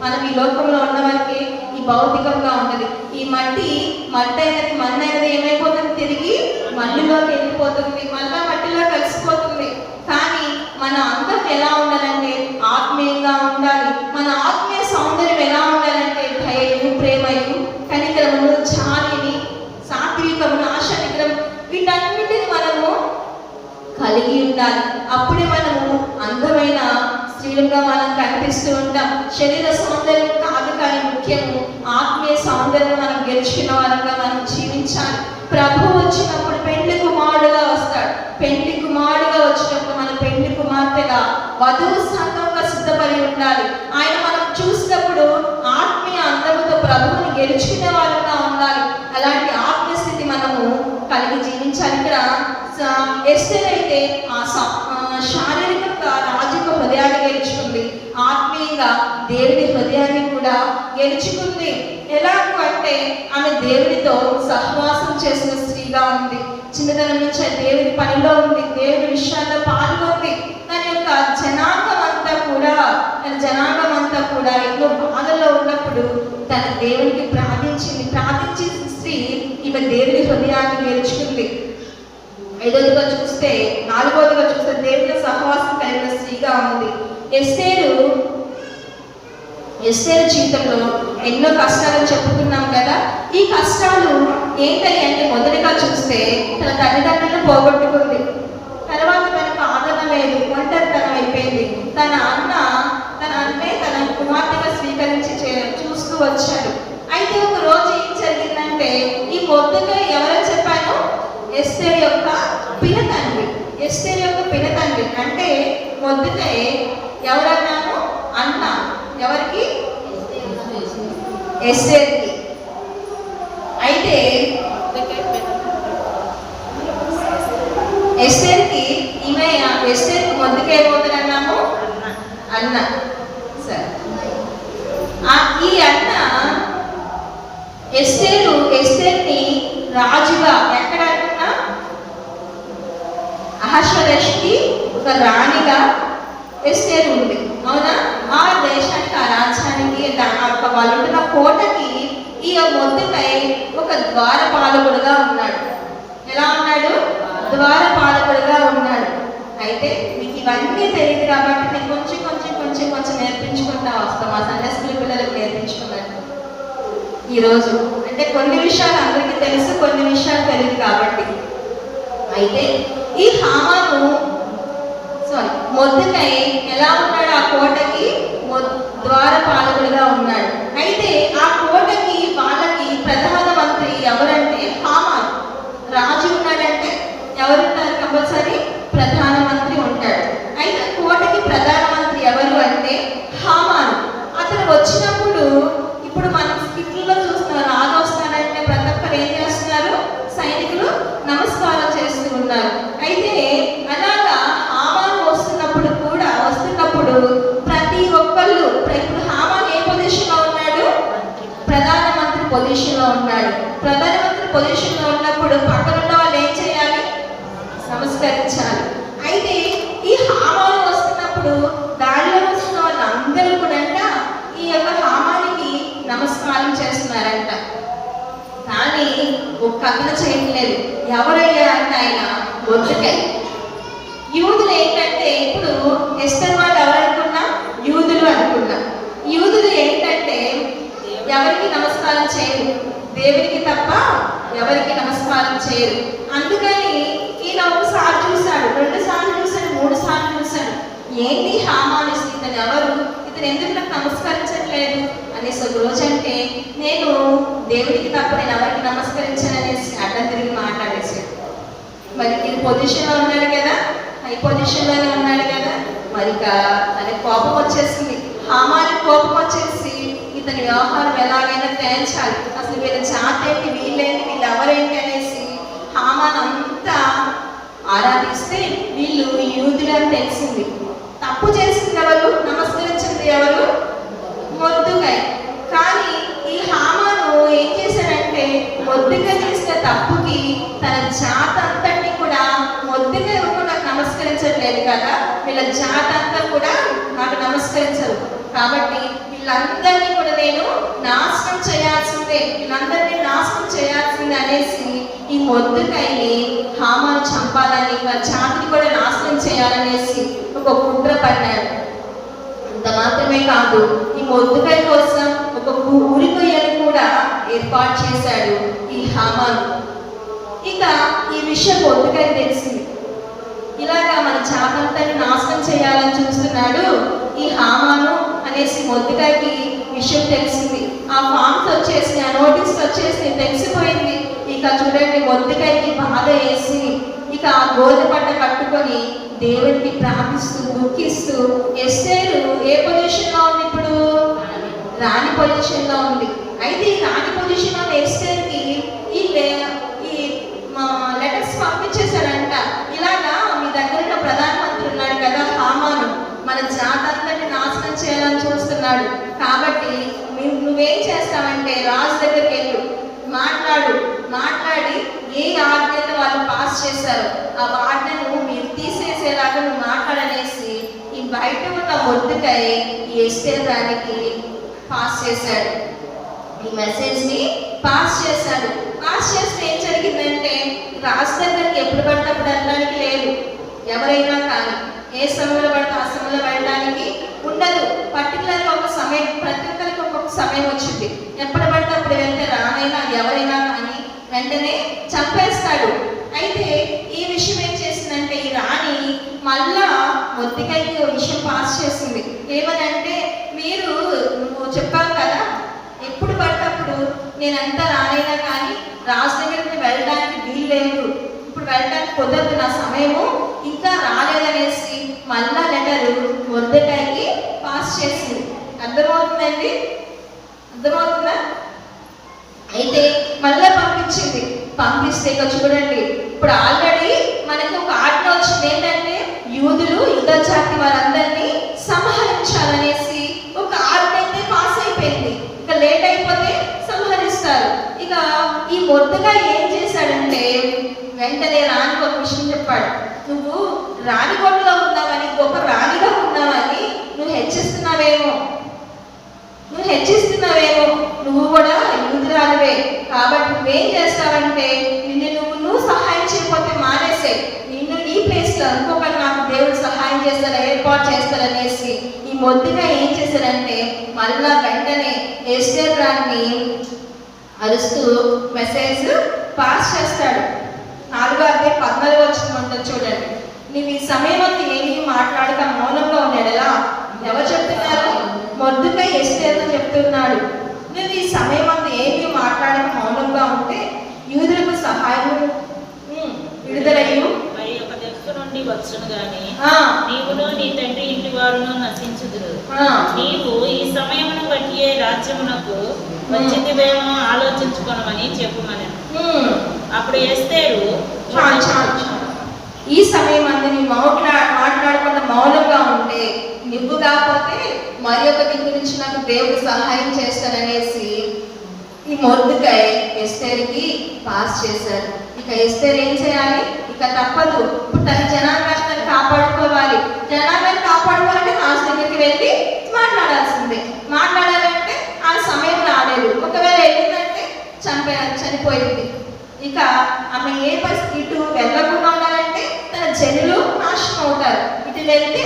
A: మనం ఈ లోకంలో ఉన్న వరకే ఈ భౌతికంగా ఉన్నది. ఈ మట్టి అయినది, మన్నైనది ఏమైపోతుంది? తిరిగి మట్టిలోకి వెళ్ళిపోతుంది, మళ్ళా మట్టిలో కలిసిపోతుంది. కానీ మన అందం ఎలా ఉండాలంటే ఆత్మీయంగా ఉండాలి. మన ఆత్మీయ సౌందర్యం ఎలా ఉండాలంటే దయయు, ప్రేమయు, కనికరమును, జాలిని, సాత్వికమును, ఆశానిగ్రహం, వీటన్నిటిని మనము కలిగి ఉండాలి. అప్పుడే మనము అందమైన స్త్రీలుగా మనం కనిపిస్తూ ఉంటాం. శరీర సౌందర్యం కాదు, కానీ ముఖ్యము ఆత్మీయ సౌందర్యం మనం గెలుచుకున్న వారంగా మనం జీవించాలి. ప్రభు వచ్చినప్పుడు పెండ్లి కుమారుడుగా వస్తాడు. పెండ్లి కుమారుడుగా వచ్చినప్పుడు మన పెండ్లి కుమార్తెగా వధువు సంఘంగా సిద్ధపడి ఉండాలి. ఆయన మనం చూసినప్పుడు ఆత్మీయ అందముతో ప్రభువుని గెలుచుకునే వారంగా ఉండాలి. అలాంటి ఆత్మీయ స్థితి మనము కలిగి జీవించాలి. ఇక్కడ ఎస్తేర్ అయితే శారీరకంగా రాజు యొక్క హృదయాన్ని గెలుచుకుంది, ఆత్మీయంగా దేవుని హృదయాన్ని కూడా గెలుచుకుంది. ఎలాగూ అంటే ఆమె దేవునితో సహవాసం చేసిన స్త్రీగా ఉంది. చిన్నతనం నుంచి దేవుని పనిలో ఉంది, దేవుని విషయాల్లో పాల్గొంది. తన యొక్క జనాంగం అంతా కూడా ఎన్నో బాధల్లో ఉన్నప్పుడు తన దేవునికి ప్రార్థించిన స్త్రీ ఈమె దేవుని హృదయాన్ని గెలుచుకుంది. 5వదిగా చూస్తే 4వదిగా చూస్తే దేవుని సహవాసం కలిగిన స్త్రీగా ఉంది. ఎస్తేరు జీవితంలో ఎన్నో కష్టాలు చెప్పుకున్నాం కదా. ఈ కష్టాలు ఏంటని అంటే మొదటిగా చూస్తే తన తల్లిదండ్రులను పోగొట్టుకుంది. తర్వాత తనకు ఆదరణ లేదు, ఒంటరితనం అయిపోయింది. తన కుమార్తెగా స్వీకరించి చూస్తూ వచ్చాడు. అయితే ఒక రోజు ఏం జరిగిందంటే ఈ మొద్దుకై ఎవరో చెప్పాను, ఎస్తేరు యొక్క పినతండ్రి అంటే మొద్దుకై ఎవరన్నాను అన్న. ఎవరికి? ఎస్తేరుకి. అయితే ఎస్తేరుకి మొద్దుకై ఏమవుతాడన్నాము అన్న. సరే, ఈ అన్న ఎస్తేరుని రాజుగా ఎక్కడ అనుకున్నా అహష్వేరోషుకి ఒక రాణిగా ఎస్తేరు ఉంది. అవునా? ఆ దేశానికి, ఆ రాజ్యానికి, వాళ్ళు ఉంటున్న కోటకి ఈ మొద్దుకై ఒక ద్వారపాలకుడుగా ఉన్నాడు. ఎలా ఉన్నాడు? ద్వారపాలకుడుగా ఉన్నాడు. అయితే మీకు ఇవన్నీ తెలియదు కాబట్టి నేను కొంచెం నేర్పించుకుంటా వస్తాం. మా సండే స్కూల్ పిల్లలకు నేర్పించుకున్నాను ఈరోజు. అంటే కొన్ని విషయాలు అందరికీ తెలుసు, కొన్ని విషయాలు తెలియదు కాబట్టి. అయితే ఈ మొద్దుకై ఎలా ఉన్నాడు? ఆ కోటకి ద్వారపాలకుడిగా ఉన్నాడు. అయితే ఆ కోటకి వాళ్ళకి ప్రధానమంత్రి ఎవరంటే హామాను. రాజు ఉన్నాడంటే ఎవరుంటారు? కంపల్సరీ ప్రధానమంత్రి ఉంటాడు. అయితే కోటకి ప్రధానమంత్రి ఎవరు అంటే హామాను. అతను వచ్చినప్పుడు ఇప్పుడు మనం స్కిట్లలో చూస్తున్న రాజు వస్తాడంటే ప్రతి ఒక్కరు ఏం చేస్తున్నారు? సైనికులు నమస్కారం చేస్తూ ఉన్నారు. అయితే అలాగా హామాను వస్తున్నప్పుడు ప్రతి ఒక్కళ్ళు, ఇప్పుడు హామాను ఏ పొజిషన్లో ఉన్నాడు? ప్రధానమంత్రి పొజిషన్లో ఉన్నాడు. ప్రధానమంత్రి పొజిషన్లో ఉన్నప్పుడు పక్కన ఉన్న వాళ్ళు ఏం చేయాలి? నమస్కరించాలి. అయితే ఈ హామాను వస్తున్నప్పుడు దారిలో వస్తున్న వాళ్ళందరూ కూడా ఈ యొక్క హామానికి నమస్కారం చేస్తున్నారంట. కానీ ఒక్క అతను చేయట్లేదు. ఎవరయ్యా అంటే ఆయన మొద్దుకై. యూదులు ఏంటంటే ఇప్పుడు ఎస్తేరు వాళ్ళు ఎవరనుకున్నా? యూదులు అనుకున్నా. యూదులు ఏంటంటే ఎవరికి నమస్కారం చేయరు, దేవునికి తప్ప ఎవరికి నమస్కారం చేయరు. అందుకని ఈయన ఒకసారి చూశాడు, 2 సార్లు చూశాడు, 3 సార్లు చూశాడు. ఏంటి హామాను ఇతను ఎవరు? ఇతను ఎందుకు నాకు నమస్కరించట్లేదు అనేసి ఒక రోజు అంటే నేను దేవుడికి తప్ప నేను ఎవరికి నమస్కరించాను అనేసి అడ్డం తిరిగి మాట్లాడేసాడు. మరి ఈ పొజిషన్లో ఉన్నాడు కదా, హై పొజిషన్లోనే ఉన్నాడు కదా. మరి తనకి కోపం వచ్చేసింది. హామానికి కోపం వచ్చేసి ఇతని వ్యవహారం ఎలాగైనా తేల్చాలి, అసలు వీళ్ళ జాతి ఏంటి, వీళ్ళేంటి, వీళ్ళు ఎవరేంటి అనేసి హామాన్ అంతా ఆరాధిస్తే వీళ్ళు యూదులు అని తెలిసింది. తప్పు చేసింది ఎవరు? నమస్కరించింది ఎవరు? మొద్దుకై. కానీ ఈ హామాను ఏం చేశాడంటే మొద్దుకై చేసిన తప్పుకి తన జాతి అంతటిని కూడా మొద్దుకై నాకు నమస్కరించట్లేదు కదా, వీళ్ళ జాతి అంతా కూడా నాకు నమస్కరించరు, కాబట్టి వీళ్ళందరినీ కూడా నేను నాశనం చేయాల్సిందే అనేసి ఈ మొద్దుకైని హామాను చంపాలని, వాళ్ళ జాతిని కూడా నాశనం చేయాలనేసి ఒక కుట్ర పన్నాడు. అంత మాత్రమే కాదు, ఈ మొద్దుకై కోసం ఒక ఊరికొయ్యను కూడా ఏర్పాటు చేశాడు ఈ హామాను. ఇక ఈ విషయం మొద్దుకై తెలిసింది. ఇలాగా మన జాతంతని నాశనం చేయాలని చూస్తున్నాడు ఈ హామాను అనేసి మొద్దుకైకి విషయం తెలిసింది. ఆ ఫామ్స్ వచ్చేసి, ఆ నోటీస్ వచ్చేసి తెలిసిపోయింది. ఇక చూడండి, మొద్దుకైకి బాధ వేసి ఇక ఆ గోధుమ పట్ట కట్టుకొని దేవుడికి ప్రార్థిస్తూ దుఃఖిస్తూ, ఎస్తేరు ఏ పొజిషన్లో ఉంది? ఇప్పుడు రాణి పొజిషన్లో ఉంది. అయితే ఈ రాణి పొజిషన్లో ఎస్తేరుకి ఈ లెటర్స్ పంపించేశారంట. ఇలాగా మీ దగ్గర ఉన్న ప్రధానమంత్రి ఉన్నాడు కదా హామాను, మన జాతంతని నాశనం చేయాలని చూస్తున్నాడు, కాబట్టి నువ్వేం చేస్తావంటే రాజు దగ్గరికి వెళ్ళు, మాట్లాడు, మాట్లాడి ఏ ఆజ్ఞను వాళ్ళు పాస్ చేశారో ఆ ఆజ్ఞను మీరు తీసేసేలాగా నువ్వు మాట్లాడనేసి ఈ బయట ఉన్న మొద్దుకై ఈ ఎస్తేరు దానికి పాస్ చేశాడు. ఈ మెసేజ్ ని పాస్ చేశాడు. పాస్ చేస్తే ఏం జరిగిందంటే రాజు దగ్గరికి ఎప్పుడు పడినప్పుడు వెళ్ళడానికి లేదు. ఎవరైనా కానీ ఏ సమయంలో పడితే ఆ సమయంలో వెళ్ళడానికి ఉండదు. పర్టికులర్గా ఒక సమయం, ప్రతి ఒక్కరికి ఒక్కొక్క సమయం వచ్చింది. ఎప్పుడు పడితే అప్పుడు వెళ్తే రానైనా ఎవరైనా కానీ వెంటనే చంపేస్తాడు. అయితే ఈ విషయం ఏం చేసిందంటే ఈ రాణి మళ్ళా మొద్దుకైకి విషయం పాస్ చేసింది. ఏమనంటే మీరు నువ్వు చెప్పావు కదా ఎప్పుడు పడినప్పుడు నేనంతా రానైనా కానీ రాజు దగ్గరికి వెళ్ళడానికి వీలు లేదు, ఇప్పుడు వెళ్ళడానికి కుదరదు, నా సమయము ఇంకా రాలేదనేసి మళ్ళా లెటరు మొర్దెకైకి పాస్ చేసింది. అర్థమవుతుందండి? అర్థమవుతుందా? అయితే మళ్ళా పంపించింది. పంపిస్తే ఇక చూడండి, ఇప్పుడు ఆల్రెడీ మనకి ఒక ఆజ్ఞ వచ్చింది. ఏంటంటే యూదులు యుద్ధ జాతి వారందరినీ సంహరించాలనేసి ఒక ఆజ్ఞ అయితే పాస్ అయిపోయింది. ఇక లేట్ అయిపోతే సంహరిస్తారు. ఇక ఈ మొర్దెకై ఏం చేశాడంటే వెంటనే రాణికి ఒక విషయం చెప్పాడు. నువ్వు రాణిగొడ్డులో ఉన్నావని, గొప్ప రాణిగా ఉన్నావని నువ్వు హెచ్చిస్తున్నావేమో, నువ్వు కూడా యూదురాలివే. కాబట్టి నువ్వేం చేస్తావంటే నువ్వు సహాయం చేయకపోతే మానేసే, నిన్ను నీ ప్లేస్లో ఇంకొకటి నాకు దేవుడు సహాయం చేస్తాడు, ఏర్పాటు చేస్తాడనేసి ఈ మొద్దుగా ఏం చేశాడంటే మళ్ళా వెంటనే ఎస్తేరు రాణిని అరుస్తూ మెసేజ్ పాస్ చేస్తాడు. 4:14 చూడండి. నువ్వు ఈ సమయం అంతా ఏమీ మాట్లాడక మౌనంగా ఉన్నాడు. ఎలా? ఎవరు చెప్తున్నారు? మొర్దెకై ఎస్తేరుతో చెప్తున్నాడు. నువ్వు ఈ సమయం అంతా ఏమీ మాట్లాడక మౌనంగా ఉంటే యూదులకు సహాయం విడుదలయ్యు
B: మరి ఒక దిక్కు నుండి వచ్చును గాని నీవును నీ తండ్రి ఇంటి వారును నశించుదురు. నీవు ఈ సమయమును బట్టి రాజ్యమునకు వచ్చిందివేమో ఆలోచించుకోనమని చెప్పుమని. అప్పుడు ఎస్తేరు
A: ఈ సమయం అందు మాట్లాడకుండా మౌనంగా ఉంటే నువ్వు కాకపోతే మరి ఒక దిక్కు నుంచి నాకు దేవుడు సహాయం చేస్తాననేసి ఈ మొర్దెకై ఎస్తేరుకి పాస్ చేశారు. ఇక ఎస్తేరు ఏం చేయాలి? ఇక తప్పదు. ఇప్పుడు తన జనాంగాన్ని కాపాడుకోవాలి. జనాంగాన్ని కాపాడుకోవాలంటే రాజు దగ్గరికి వెళ్ళి మాట్లాడాల్సిందే. మాట్లాడాలంటే ఆ సమయం రాలేదు. ఒకవేళ వెళ్ళిందంటే చనిపోయింది. ఇక ఆమె ఏ పరిస్థితి, ఇటు వెళ్ళకుండా ఉండాలంటే తన జనులు నాశనం అవుతారు, ఇటు వెళ్తే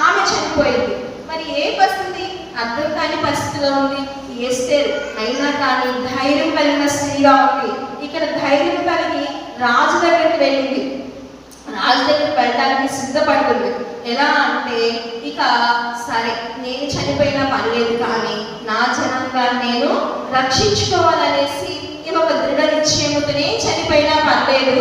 A: ఆమె చనిపోయింది. మరి ఏ పరిస్థితి? అర్థం కాని పరిస్థితిలో ఉంది ఎస్తేరు. అయినా కానీ ధైర్యం కలిగిన స్త్రీగా ఉంది. ఇక్కడ ధైర్యం కలిగి రాజు దగ్గరికి వెళ్ళింది. రాజు దగ్గరికి వెళ్ళడానికి సిద్ధపడుతుంది. ఎలా అంటే ఇక సరే నేను చనిపోయినా పర్లేదు కానీ నా జనాంగాన్ని నేను రక్షించుకోవాలనేసి ఒక దృఢ నిశ్చయముతోనే చనిపోయినా పర్లేదు,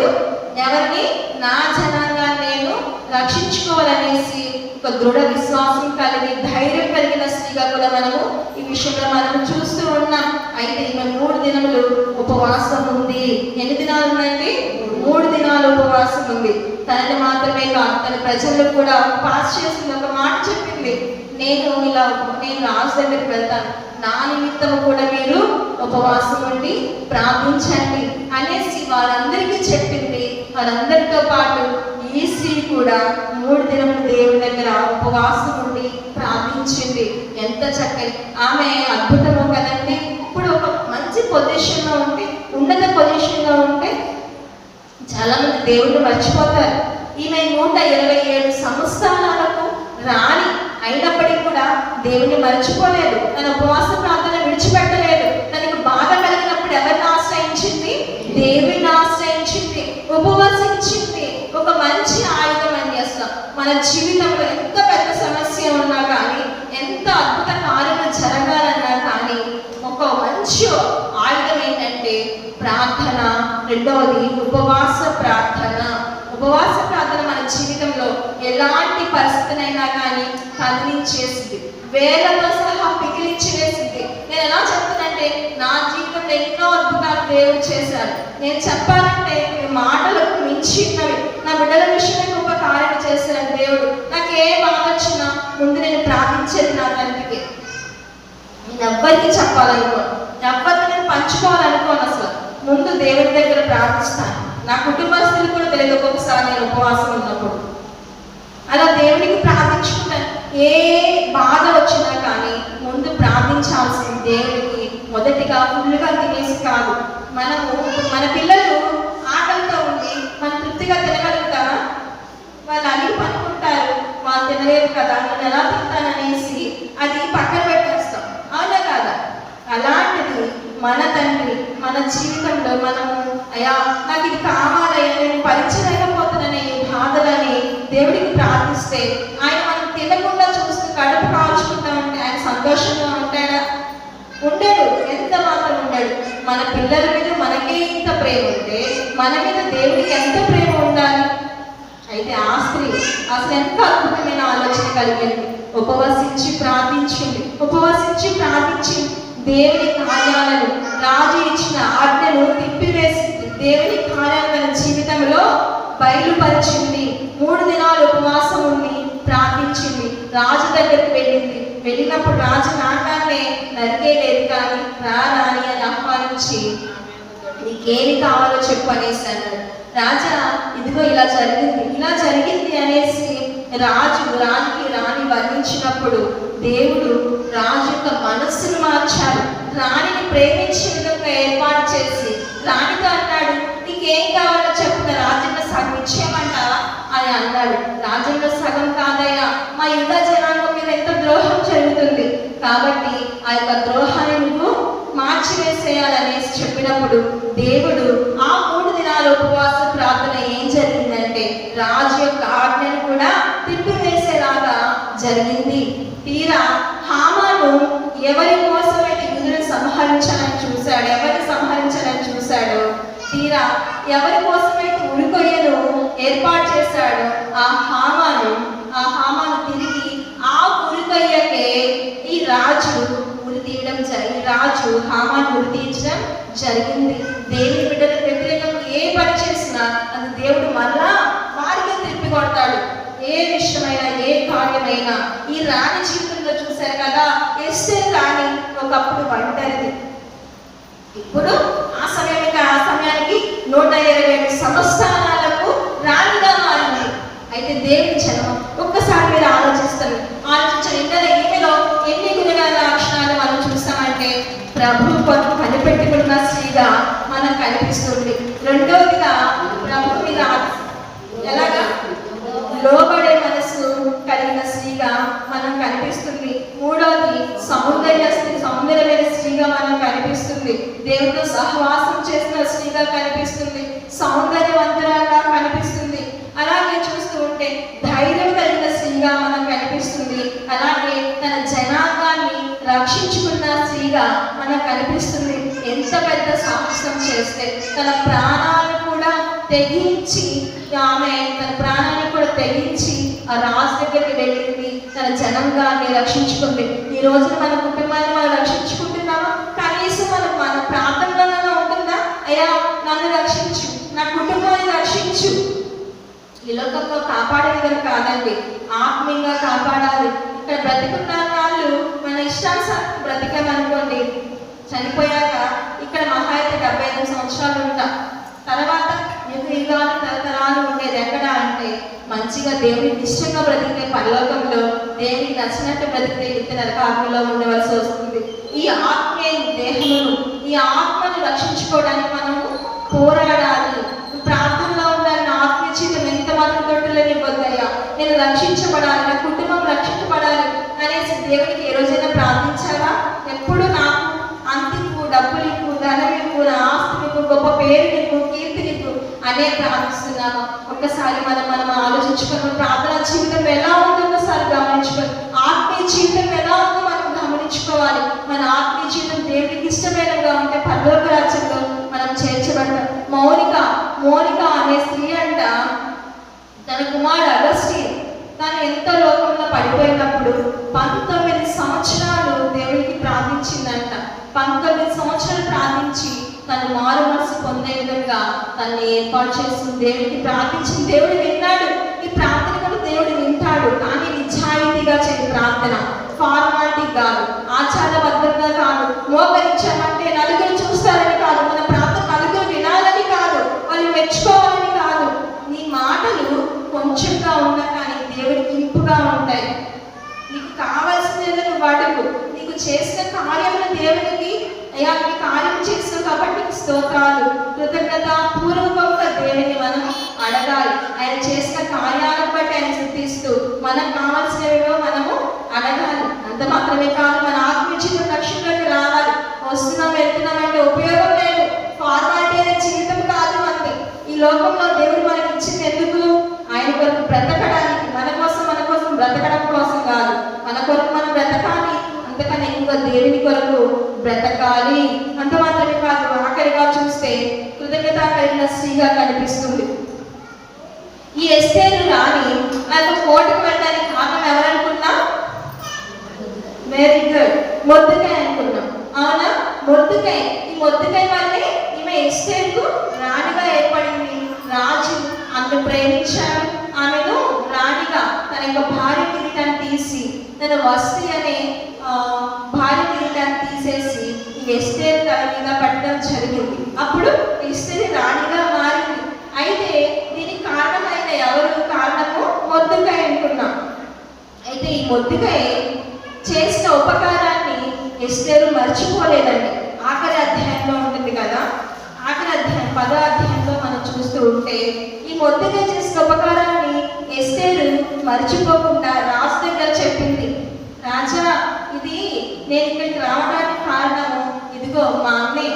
A: ఎవరిని? నా జనాంగాన్ని నేను రక్షించుకోవాలనేసి ఒక దృఢ విశ్వాసం కలిగి ధైర్యం కలిగిన స్త్రీగా కూడా మనము ఈ విషయంలో మనం చూస్తూ ఉన్నాం. అయితే ఈమె 3 దినములు ఉపవాసం ఉంది. ఎన్ని దినాలు ఉందండి? 3 దినాలు ఉపవాసం ఉంది. తనని మాత్రమే కాదు తన ప్రజలకు కూడా పాస్ చేసింది. ఒక మాట చెప్పింది, నేను రాజు దగ్గరికి వెళ్తాను, నా నిమిత్తము కూడా మీరు ఉపవాసం ఉండి ప్రార్థించండి అనేసి వారందరికీ చెప్పింది. వారందరితో పాటు ఈ స్త్రీ కూడా 3 దినములు దేవుని దగ్గర ఉపవాసం ఉండి ప్రార్థించింది. ఎంత చక్కని ఆమె అద్భుతమో కదండి. ఇప్పుడు ఒక మంచి పొజిషన్లో ఉంటే, ఉన్నత పొజిషన్లో ఉంటే చాలా మంది దేవుణ్ణి మర్చిపోతారు. ఈమె 127 సంవత్సరాలకు రాణి అయినప్పటికీ కూడా దేవుణ్ణి మర్చిపోలేదు. తన ఉపవాస ప్రార్థన విడిచిపెట్టలేదు. తనకు బాధ కలిగినప్పుడు ఎవరిని ఆశ్రయించింది? దేవుణ్ణి ఆశ్రయించింది, ఉపవసించింది. ఒక మంచి ఆయుధం అండి. అసలు మన జీవితంలో ఎంత పెద్ద సమస్య ఉన్నా కానీ, ఎంత అద్భుత కార్యములు జరగాలన్నా కానీ ఒక మంచి ఆయుధం ఏంటంటే ప్రార్థన. రెండవది ఉపవాస ప్రార్థన. ఉపవాస ప్రార్థన మన జీవితంలో ఎలాంటి పరిస్థితినైనా కానీ కదిలించేసింది, వేలతో సహా పిగిలించి వేసింది. నేను ఎలా చెప్తానంటే నా జీవితంలో ఎన్నో అద్భుతాలు దేవుడు చేశారు. నేను చెప్పాలంటే మాటలకు మించినవి. నా బిడ్డల విషయంలో గొప్ప కార్యం చేశారు దేవుడు. నాకు ఏ బాధ వచ్చినా ముందు నేను ప్రార్థించేది నా తండ్రికి. నేను ఎవ్వరికి చెప్పాలనుకోను, ఎవరిని నేను పంచుకోవాలనుకోను. అసలు ముందు దేవుడి దగ్గర ప్రార్థిస్తాను. నా కుటుంబస్తులు కూడా తెలియదు ఒక్కొక్కసారి నేను ఉపవాసం ఉన్నప్పుడు. అలా దేవుడికి ప్రార్థించుకుంటాను. ఏ బాధ వచ్చినా కానీ ముందు ప్రార్థించాల్సింది దేవుడికి. మొదటిగా ఫుల్గా తినేసి కాదు. మన పిల్లలు ఆకలితో ఉండి మనం తృప్తిగా తినగలుగుతారా? వాళ్ళు అడిగి పనుకుంటారు, వాళ్ళు తినలేరు కదా, నేను ఎలా తింటాననేసి అది పక్కన పెట్టేస్తాం. అవునా కాదా? అలాంటిది మన తండ్రి మన జీవితంలో మనము అయ్యా నాకు ఇది కావాలయ్యా, నేను పరిచయలేకపోతున్నానే ఈ బాధలని దేవుడికి ప్రార్థిస్తే ఆయన మనం తినకుండా చూస్తూ కడుపు కాల్చుకుంటా ఉంటే ఆయన సంతోషంగా ఉంటాడా? ఉండడు. ఎంత మాత్రం ఉండడు. మన పిల్లల మీద మనకే ఇంత ప్రేమ ఉంటే మన మీద దేవుడికి ఎంత ప్రేమ ఉండాలి? అయితే ఆ స్త్రీ అసలు ఎంత అద్భుతమైన ఆలోచన కలిగింది. ఉపవసించి ప్రార్థించింది. దేవుని కార్యాలను, రాజు ఇచ్చిన ఆజ్ఞను తిప్పివేసింది. దేవుని కార్యాలను తన జీవితంలో బయలుపరిచింది. 3 దినాలు ఉపవాసం ఉండి ప్రార్థించింది. రాజు దగ్గరికి వెళ్ళినప్పుడు రాజు నాటాన్నే నరికేలేదు, కానీ రాని అని ఆహ్వానించి నీకేమి కావాలో చెప్పు అనేసి అన్నాడు. రాజా ఇదిగో ఇలా జరిగింది అనేసి రాజుకి రాణి వర్ణించినప్పుడు దేవుడు రాజు యొక్క మనస్సును మార్చాడు. రాణిని ప్రేమించే విధంగా ఏర్పాటు చేసి రాణితో అన్నాడు, నీకేం కావాలో చెప్పిన రాజ్యంలో సగం ఇచ్చేయమంటావా అని అన్నాడు. రాజ్యంలో సగం కాదయ్యా, మా యుద్ధ జనాంగం మీద ఎంత ద్రోహం జరుగుతుంది, కాబట్టి ఆ యొక్క ద్రోహాన్ని నువ్వు మార్చివేసేయాలనేసి చెప్పినప్పుడు దేవుడు ఆ 3 దినాల ఉపవాస ప్రార్థన ఏం జరిగిందంటే రాజు యొక్క ఆజ్ఞను కూడా తిప్పివేసేలాగా జరిగింది. తీరా హామాను ఎవరి కోసమైతే యూదులను సంహరించాలని చూశాడో, తీరా ఎవరి కోసమైతే ఉరికొయ్యను ఏర్పాటు చేశాడో ఆ హామాను తిరిగి ఆ ఉరికొయ్యకే ఈ రాజు హామాను ఉరి తీర్చడం జరిగింది. దేవుని బిడ్డలకు వ్యతిరేకంగా ఏ పని చేసినా అది దేవుడు మళ్ళా వారికే తిప్పి కొడతాడు. ఏ విషయమైనా ఏ కార్యమైనా ఈ రాణి జీవితంలో చూశారు కదా, ఎస్తేర్ రాణి ఒకప్పుడు ఒంటరిది. ఇప్పుడు ఆ సమయానికి 127 సంస్థానాలకు రాణిగా మారింది. అయితే దేవుని జనం ఒక్కసారి మీరు ఆలోచించండి. ఈమెలో ఎన్ని గుణగల లక్షణాలు మనం చూస్తామంటే ప్రభు కొరకు కనిపెట్టుకున్న స్త్రీగా మనకు కనిపిస్తుంది. రెండవదిగా ప్రభు మీద ఎలాగా లోబడే మనసు కలిగిన స్త్రీగా మనం కనిపిస్తుంది. మూడవది సౌందర్యమైన స్త్రీగా మనం కనిపిస్తుంది. దేవుడితో సహవాసం చేసిన స్త్రీగా కనిపిస్తుంది. సౌందర్యవంతురాలుగా కనిపిస్తుంది. అలాగే చూస్తూ ఉంటే ధైర్యం కలిగిన స్త్రీగా మనం కనిపిస్తుంది. అలాగే తన జనాంగాన్ని రక్షించుకున్న స్త్రీగా మనకు కనిపిస్తుంది. ఎంత పెద్ద సాహసం చేస్తే తన ప్రాణాలను కూడా తెగించి ఆ రాజు దగ్గరికి వెళ్ళింది. తన జనాంగాన్ని రక్షించుకుంది. ఈ రోజున మన కుటుంబాన్ని మనం రక్షించుకుంటున్నామా? కనీసం మన ప్రాంతంలోనే ఉంటుందా? అయ్యా నన్ను రక్షించు, నా కుటుంబాన్ని రక్షించు. ఈ లోకంలో కాపాడే విధంగా కాదండి, ఆత్మీయంగా కాపాడాలి. ఇక్కడ బ్రతికున్న వాళ్ళు మన ఇష్టానుసారం బ్రతికామనుకోండి, చనిపోయాక ఇక్కడ మహా అయితే 75 సంవత్సరాలు ఉంటా. తర్వాత యుగాలు తరతరాలు ఉండేది ఎక్కడ అంటే మంచిగా దేవునికి ఇష్టంగా బ్రతికితే పరలోకంలో, దేవునికి నచ్చినట్టు బ్రతికితే ఇంత నరకాగ్నిలో ఉండవలసి వస్తుంది. ఈ ఆత్మీయ దేహమును, ఈ ఆత్మను రక్షించుకోవడానికి మనము పోరాడాలి. ప్రార్థనలో ఉండాలి. నా ఆత్మీయ జీవితం ఎంత మాత్రం తొట్టులేనివ్వద్దయ్యా, నేను రక్షించబడాలి, నా కుటుంబం రక్షించబడాలి అనేసి దేవునికి ఏ రోజైనా ప్రార్థించారా? ఎప్పుడు నాకు అంతికు, డబ్బులకు, ధనమికు, నా ఆస్తికు, గొప్ప పేరునికు, కీర్తినికు అనే ప్రార్థిస్తున్నాము. ఒక్కసారి మనం ఆలోచించుకుని ప్రార్థన జీవితం ఎలా ఉంటుందో సార్ గమనించుకోవాలి. ఆత్మీయ జీవితం ఎలా ఉందో మనం గమనించుకోవాలి. మన ఆత్మీయ జీవితం దేవుడికి ఇష్టమైనగా ఉంటే పరలోక రాజ్యంలో మనం చేర్చబడతాం. మోనిక అనే స్త్రీ అంట తన కుమారుడు అగస్టిన్ తను ఎంతో లోకంలో పడిపోయినప్పుడు 19 సంవత్సరాలు దేవుడికి ప్రార్థించిందంట. 19 సంవత్సరాలు ప్రార్థించి తను మారు మనసు పొందే విధంగా తనని ఏర్పాటు చేస్తుంది. దేవుడికి ప్రార్థించింది, దేవుడు విన్నాడు. ఈ ప్రార్థన కూడా దేవుడు వింటాడు. కానీ నిజాయితీగా చేయ ప్రార్థన, ఫార్మాలిటీ కాదు, ఆచారబద్ధంగా కాదు, మోకరించామంటే నలుగురు చూస్తారని కాదు. మన ప్రార్థన నలుగురు నువ్వు అడుగు. నీకు చేసిన కార్యములు దేవునికి, అయ్యా నీ కార్యం చేస్తావు కాబట్టి స్తోత్రాలు, కృతజ్ఞత పూర్వకంగా దేవుని మనం అడగాలి. ఆయన చేసిన కార్యాలను బట్టి ఆయన స్తుతిస్తూ మనకు కావాల్సినవిగా మనము అడగాలి. అంత మాత్రమే కాదు, మన ఆత్మీయ జీవితం లక్ష్యంలోకి రావాలి. వస్తున్నాం వెళ్తున్నామంటే ఉపయోగం లేదు. ఫార్మాలిటీ అనే జీవితం కాదు మనకి. ఈ లోకంలో దేవుడు మనకి ఇచ్చింది ఎందుకు? ఆయన కొరకు బ్రతకడానికి, మన కోసం బ్రతకడం కోసం కాదు, మన కొరకు మనం బ్రతకాలి. అంతకన్నా ఇంకా దేవుని కొరకు బ్రతకాలి. అంత మాత్రమే కాదు, ఆఖరిగా చూస్తే కృతజ్ఞత కలిగిన స్త్రీగా కనిపిస్తుంది. ఈ ఎస్తేరు రాణి నాకు కోటకు వెళ్ళడానికి కారణం ఎవరనుకున్నా? వెరీ గుడ్, మొర్దెకై అనుకున్నాం. అవునా? మొర్దెకై. ఈ మొర్దెకై వల్లే ఈమె ఎస్తేరుకు రాణిగా ఏర్పడింది. రాజు ఆమెను ప్రేమించాడు. ఆమెను రాణిగా తన యొక్క భార్య కిరీటాన్ని తీసి, తన వస్తి అనే భార్య కిరీటాన్ని తీసేసి ఈ ఎస్తేరు తల మీద పెట్టడం జరిగింది. అప్పుడు ఎస్తేరు రాణిగా మారింది. అయితే దీనికి కారణమైన ఎవరు? కారణము మొర్దెకై అనుకున్నాం. అయితే ఈ మొర్దెకై చేసిన ఉపకారాన్ని ఎస్తేరు మర్చిపోలేదండి. ఆఖరి అధ్యాయంలో ఉంటుంది కదా, ఆఖరి అధ్యాయం 10వ అధ్యాయంలో మనం చూస్తూ ఉంటే ఈ మొర్దెకై చేసిన ఉపకారాన్ని ఎస్తేరు మర్చిపోకుండా రాజు దగ్గర చెప్పింది. రాజా, ఇది నేను ఇక్కడికి రావడానికి కారణము ఇదిగో మా అన్నే,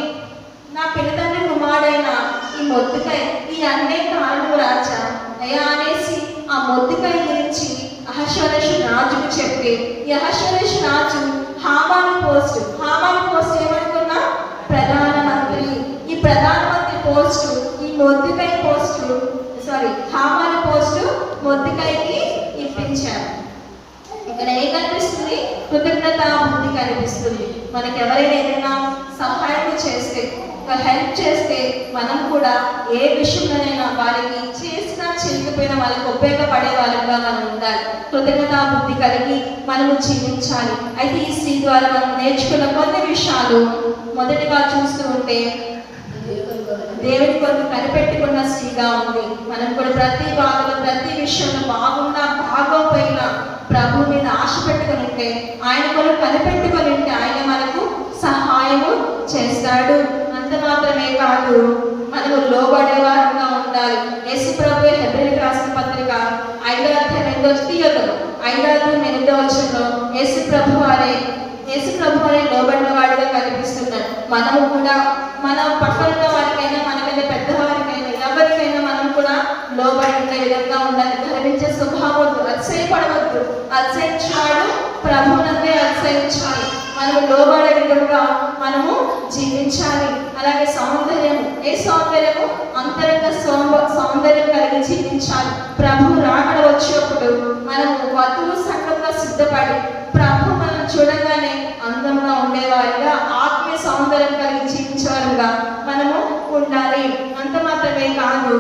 A: నా పిల్లతండ్రి కుమారుడైన ఈ మొర్దెకై, ఈ అన్నే కారణము రాజా అయ్యా అనేసి ఆ మొర్దెకై గురించి అహష్వేరోషు రాజుకు చెప్పి, ఈ అహష్వేరోషు రాజు హామాను పోస్ట్ ఏమనుకున్నా? ప్రధానమంత్రి. ఈ ప్రధానమంత్రి పోస్టు ఈ మొర్దెకై హామాను పోస్టు మొర్దెకైకి ఇప్పించారు. ఇక్కడ ఏం కనిపిస్తుంది? కృతజ్ఞత బుద్ధి కనిపిస్తుంది. మనకి ఎవరైనా ఏదైనా సహాయం చేస్తే, హెల్ప్ చేస్తే మనం కూడా ఏ విషయంలోనైనా వారికి చేసినా చేయకపోయినా వాళ్ళకి ఉపయోగపడే వాళ్ళుగా మనం ఉండాలి. కృతజ్ఞత బుద్ధి కలిగి మనము జీవించాలి. అయితే ఈ స్త్రీ ద్వారా మనం నేర్చుకున్న కొన్ని విషయాలు మొదటిగా చూస్తూ ఉంటే, దేవుని కొరకు కనిపెట్టుకున్న స్త్రీగా ఉంది. మనం కూడా ప్రతి బాధలో, ప్రతి విషయంలో బాగున్నా బాగోపోయినా ప్రభు మీద ఆశ పెట్టుకుని ఉంటే, ఆయన కొరకు కనిపెట్టుకుని ఉంటే ఆయన మనకు సహాయము చేస్తాడు. అంత మాత్రమే కాదు, మనము లోబడేవారుగా ఉండాలి. యేసు ప్రభు హెబ్రీయులకు రాసిన పత్రిక 5వ అధ్యాయం 8వ వచనంలో యేసు ప్రభు వారే లోబడిన వాడిగా కనిపిస్తున్నాడు. మనము కూడా మన పక్కన వారికైనా, మనకైనా పెద్దవారికైనా, ఎవరికైనా మనం కూడా లోబడి ఉండే విధంగా ఉండాలి. గర్వించే స్వభావద్దు, అతిశయపడవద్దు. అతిశయించాడు ప్రభువునందే అతిశయించాలి. మనము లోబడే విధంగా మనము జీవించాలి. అలాగే సౌందర్యము, ఏ సౌందర్యము? అంతరంగ సౌందర్యం కలిగి జీవించాలి. ప్రభు రాకడ వచ్చినప్పుడు మనము వధువు సంఘంగా సిద్ధపడి ప్రభు మనం చూడగానే అందంగా ఉండేవారిగా, ఆత్మీయ సౌందర్యం కలిగి జీవించేవారుగా మనము ఉండాలి. అంత మాత్రమే కాదు,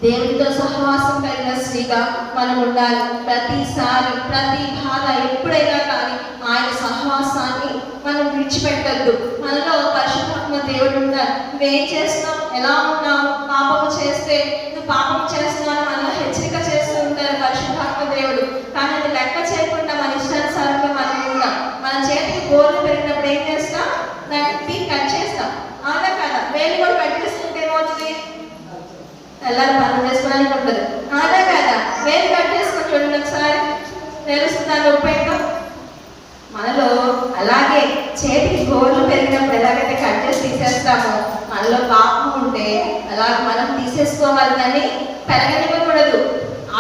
A: దేవునితో సహవాసం కలిగిన స్త్రీగా మనం ఉండాలి. ప్రతిసారి, ప్రతి బాధ ఎప్పుడైనా కానీ ఆయన సహవాసాన్ని మనం విడిచిపెట్టద్దు. మనలో పరిశుద్ధాత్మ దేవుడు ఉంటారు. నువ్వేం చేస్తున్నావు, ఎలా ఉన్నావు, పాపము చేస్తే నువ్వు పాపం చేస్తున్నావు మనలో హెచ్చరిక చేస్తూ ఉంటారు పరిశుద్ధాత్మ దేవుడు. కానీ అది లెక్క చేయకుండా మన ఇష్టానుసారంగా మనం ఉన్నాం. మన చేతికి గోర్లు పెరిగినప్పుడు ఏం చేస్తాం? దాన్ని కట్ చేస్తాం. అవునా కదా? వేలు కూడా కట్ చేసుకుంటే ఏమవుతుంది? ಎಲ್ಲರೂ పని చేసుకోవడానికి ఉంటుంది. అవునా కదా? వేలు కట్ చేసుకొని చూడండి ఒకసారి, తెలుస్తుందని ఉపయోగం. మనలో అలాగే చేతికి గోర్లు పెరిగినప్పుడు ఎలాగైతే కట్ చేసి తీసేస్తామో, మనలో పాపం ఉంటే అలాగే మనం తీసేసుకోవాలి, కానీ పెరగనివ్వకూడదు.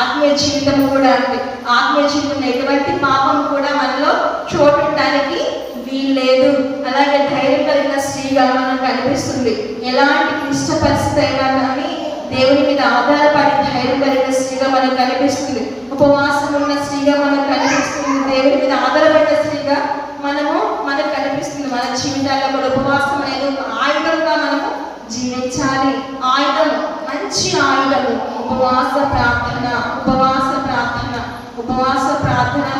A: ఆత్మీయ జీవితం కూడా అంటే ఆత్మీయ జీవితంలో ఎటువంటి పాపం కూడా మనలో చోటు ఉండడానికి వీల్లేదు. అలాగే ధైర్యం కలిగిన స్త్రీగా మనం కనిపిస్తుంది. ఎలాంటి క్లిష్ట పరిస్థితి అయినా కానీ దేవుని మీద ఆధారపడి ధైర్యం కలిగిన స్త్రీగా మనకు కనిపిస్తుంది. ఉపవాసం ఉన్న స్త్రీగా మనకు కనిపిస్తుంది. దేవుని మీద ఆధారపడిన స్త్రీగా మనకు కనిపిస్తుంది. మన జీవితాల్లో కూడా ఉపవాసం అనేది ఒక ఆయుధంగా మనము జీవించాలి. ఆయుధం, మంచి ఆయుధము ఉపవాస ప్రార్థన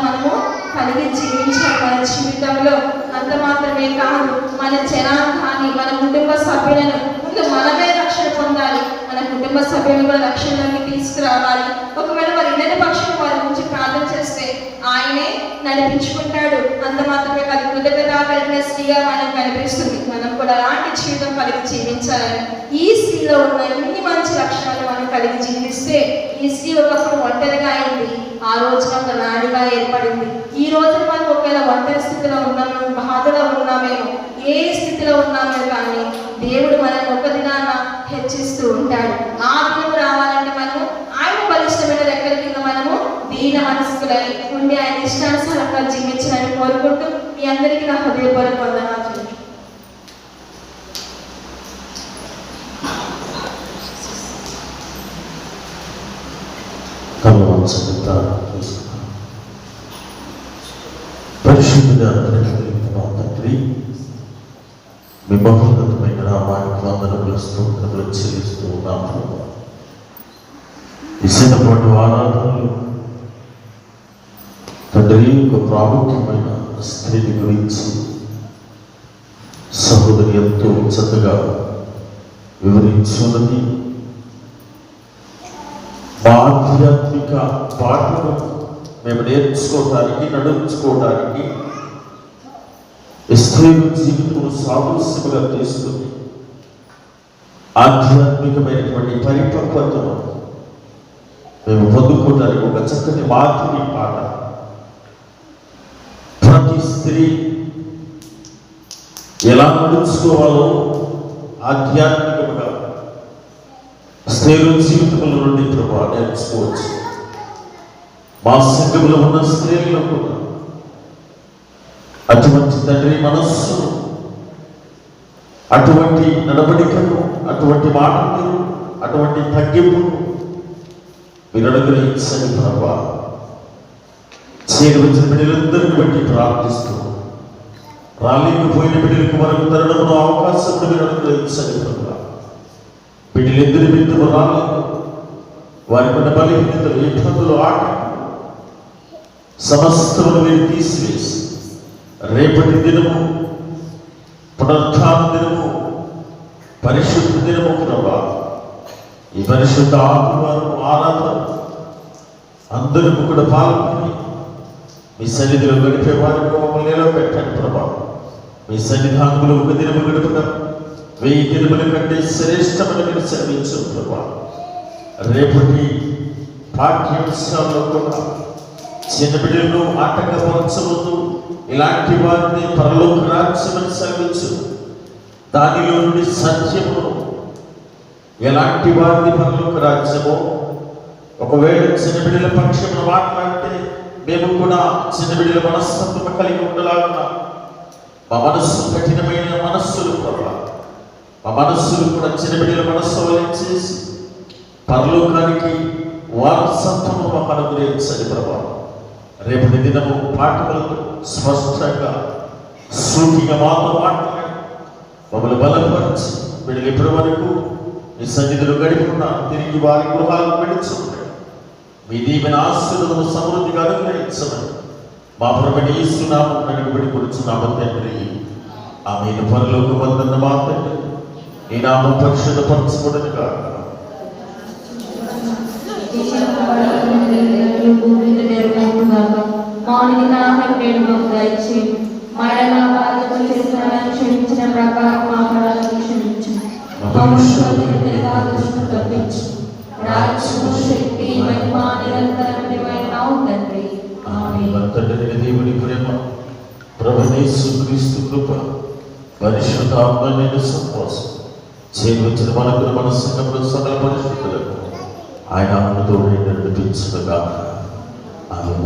A: మనము కలిగి జీవించాలి మన జీవితంలో. అంత మాత్రమే కాదు, మన జనాంగాన్ని, మన కుటుంబ సభ్యులను ముందు మనమే రక్షణ పొందాలి. మన కుటుంబ సభ్యులను కూడా రక్షణలోకి తీసుకురావాలి. ఒకవేళ వారు ఇన్నటి పక్షం వారి గురించి ప్రార్థన చేస్తే ఆయనే నడిపించుకుంటాడు. అంత మాత్రమే కాదు, కృతజ్ఞత కలిగిన స్త్రీగా మనం కనిపిస్తుంది. మనం కూడా అలాంటి జీవితం కలిగి జీవించాలని, ఈ స్త్రీలో ఉన్న ఇన్ని మంచి లక్షణాలు మనం కలిగి జీవిస్తే, ఈ స్త్రీ ఒకప్పుడు ఒంటరిగా అయింది, ఆ రోజున ఒక రాణిగా ఏర్పడింది. ఈ రోజున మనం ఒకవేళ ఒంటరి స్థితిలో ఉన్నామేమో, బాధలో ఉన్నామేమో, ఏ స్థితిలో ఉన్నామో కానీ దేవుడు మనల్ని ఒక దినాన హెచ్చిస్తూ ఉంటాడు. ఆ దినము రావాలంటే మనము ఆయన బలిష్టమైన రెక్కల కింద మనము దీన మనస్కులై ఉండి ఆయన ఇష్టానుసారంగా జీవించాలని కోరుకుంటూ మీ అందరికీ నా హృదయపూర్వక వందనాలు.
C: పరిశుద్ధుడా తండ్రి, మీ మహోన్నతమైన నామానికి వందనములు స్తోత్రములు చెల్లిస్తూ ఉన్నాము. ఈ చిన్నపాటి ఆరాధనలు తండ్రి ఒక ప్రాముఖ్యమైన స్త్రీని గురించి సహోదరి ఎంతో చక్కగా వివరించున్నది. ఆధ్యాత్మిక పాటను మేము నేర్చుకోవటానికి, నడుచుకోవటానికి స్త్రీలు జీవితం సాదృశ్యముగా తీసుకుని ఆధ్యాత్మికమైనటువంటి పరిపక్వతను మేము పొందుకోవడానికి ఒక చక్కటి మాదిరి పాట. ప్రతి స్త్రీ ఎలా నడుచుకోవాలో ఆధ్యాత్మికముగా స్త్రీల జీవితముల నుండి ప్రభావం నేర్చుకోవచ్చు. మా సంఘంలో ఉన్న స్త్రీల్లో కూడా అటువంటి తండ్రి మనస్సును, అటువంటి నడవడికను, అటువంటి మాటలు, అటువంటి తగ్గింపును మీరు అనుగ్రహించండి ప్రభా. చేరువచ్చిన బిడ్డలందరిని బట్టి ప్రార్థిస్తూ, రాలేకపోయిన బిడ్డలకు మనకు తరడంలో అవకాశం మీరు అనుగ్రహించండి ప్రభా. బిడ్డలందరి బిడ్డలు రాలేదు, వారికి ఉన్న బలహీనతలు, ఇబ్బందులు, ఆటంకులు సమస్తమును మీరు తీసివేసి రేపటి దినము పునరుత్థాన దినము పరిశుద్ధ దినము ప్రభా, ఈ పరిశుద్ధ ఆదివారం ఆరాధన అందరూ కూడా పాల్గొని మీ సన్నిధిలో గడిపే వారికి మమ్మల్ని నిలబెట్టండి ప్రభా. మీ సన్నిధానంలో ఒక దినము గడుపుతాం 1000 దినముల కంటే శ్రేష్టమని మీరు సెలవించు ప్రభా. రేపటి పాఠ్యాంశాల్లో కూడా చిన్న బిడ్డలను ఆటంకపరచవద్దు, ఇలాంటి వారిని పరలోక రాజ్యమని సెలవించు. దానిలో నుండి సత్యమును, ఎలాంటి వారిని పరలోక రాజ్యమో, ఒకవేళ చిన్న బిడ్డల పక్షమును మాట్లాడితే మేము కూడా చిన్న బిడ్డల మనస్తత్వం కలిగి ఉండలాగున మా మనస్సు కఠినమైన మనస్సులు ప్రభా, మా మనస్సులు కూడా చిన్న బిడ్డల మనస్సు వలించేసి పరలోకానికి వారసత్వము మాకు అనుగ్రహించండి ప్రభా. రేపటి దినము పాఠములతో స్పష్టంగా సూటిగా మాతో మాట్లాడి మమ్మల్ని బలపరిచి బిడ్డలు ఇప్పటి వరకు మీ సన్నిధిలో గడిపున్నా తిరిగి వారి గృహాలను విడిచుకుంటాడు. మీ దీవెన ఆశీర్వాదము సమృద్ధిగా అనుగ్రహించమని మా ప్రభువైన యేసు నామమున అడిగి కూర్చున్నాము తండ్రి. ఆమేను. పరలోకమందున్న మా తండ్రి, నీ నామం పరిశుద్ధపరచబడును గాక.
A: మార్నింగ్ ఆహారం నేడు మాకు దయచేయండి. మా ఎడల బాధలు చేసిన క్షమించిన ప్రకారం మా అపరాధాలను క్షమించు. తప్పించు. రాజ్యము, శక్తి, మహిమ నిరంతరం నీవైనావు తండ్రి. ఆమేన్.
C: తండ్రి దేవుని ప్రేమ, ప్రభువైన యేసుక్రీస్తు కృప, పరిశుద్ధాత్మ నిండు సహవాసం చేరువచ్చిన మనకు మన సంఘంలో సకల పరిశుద్ధులకు ఆయన ఆత్మతో నడిపించుగాక. ఆయన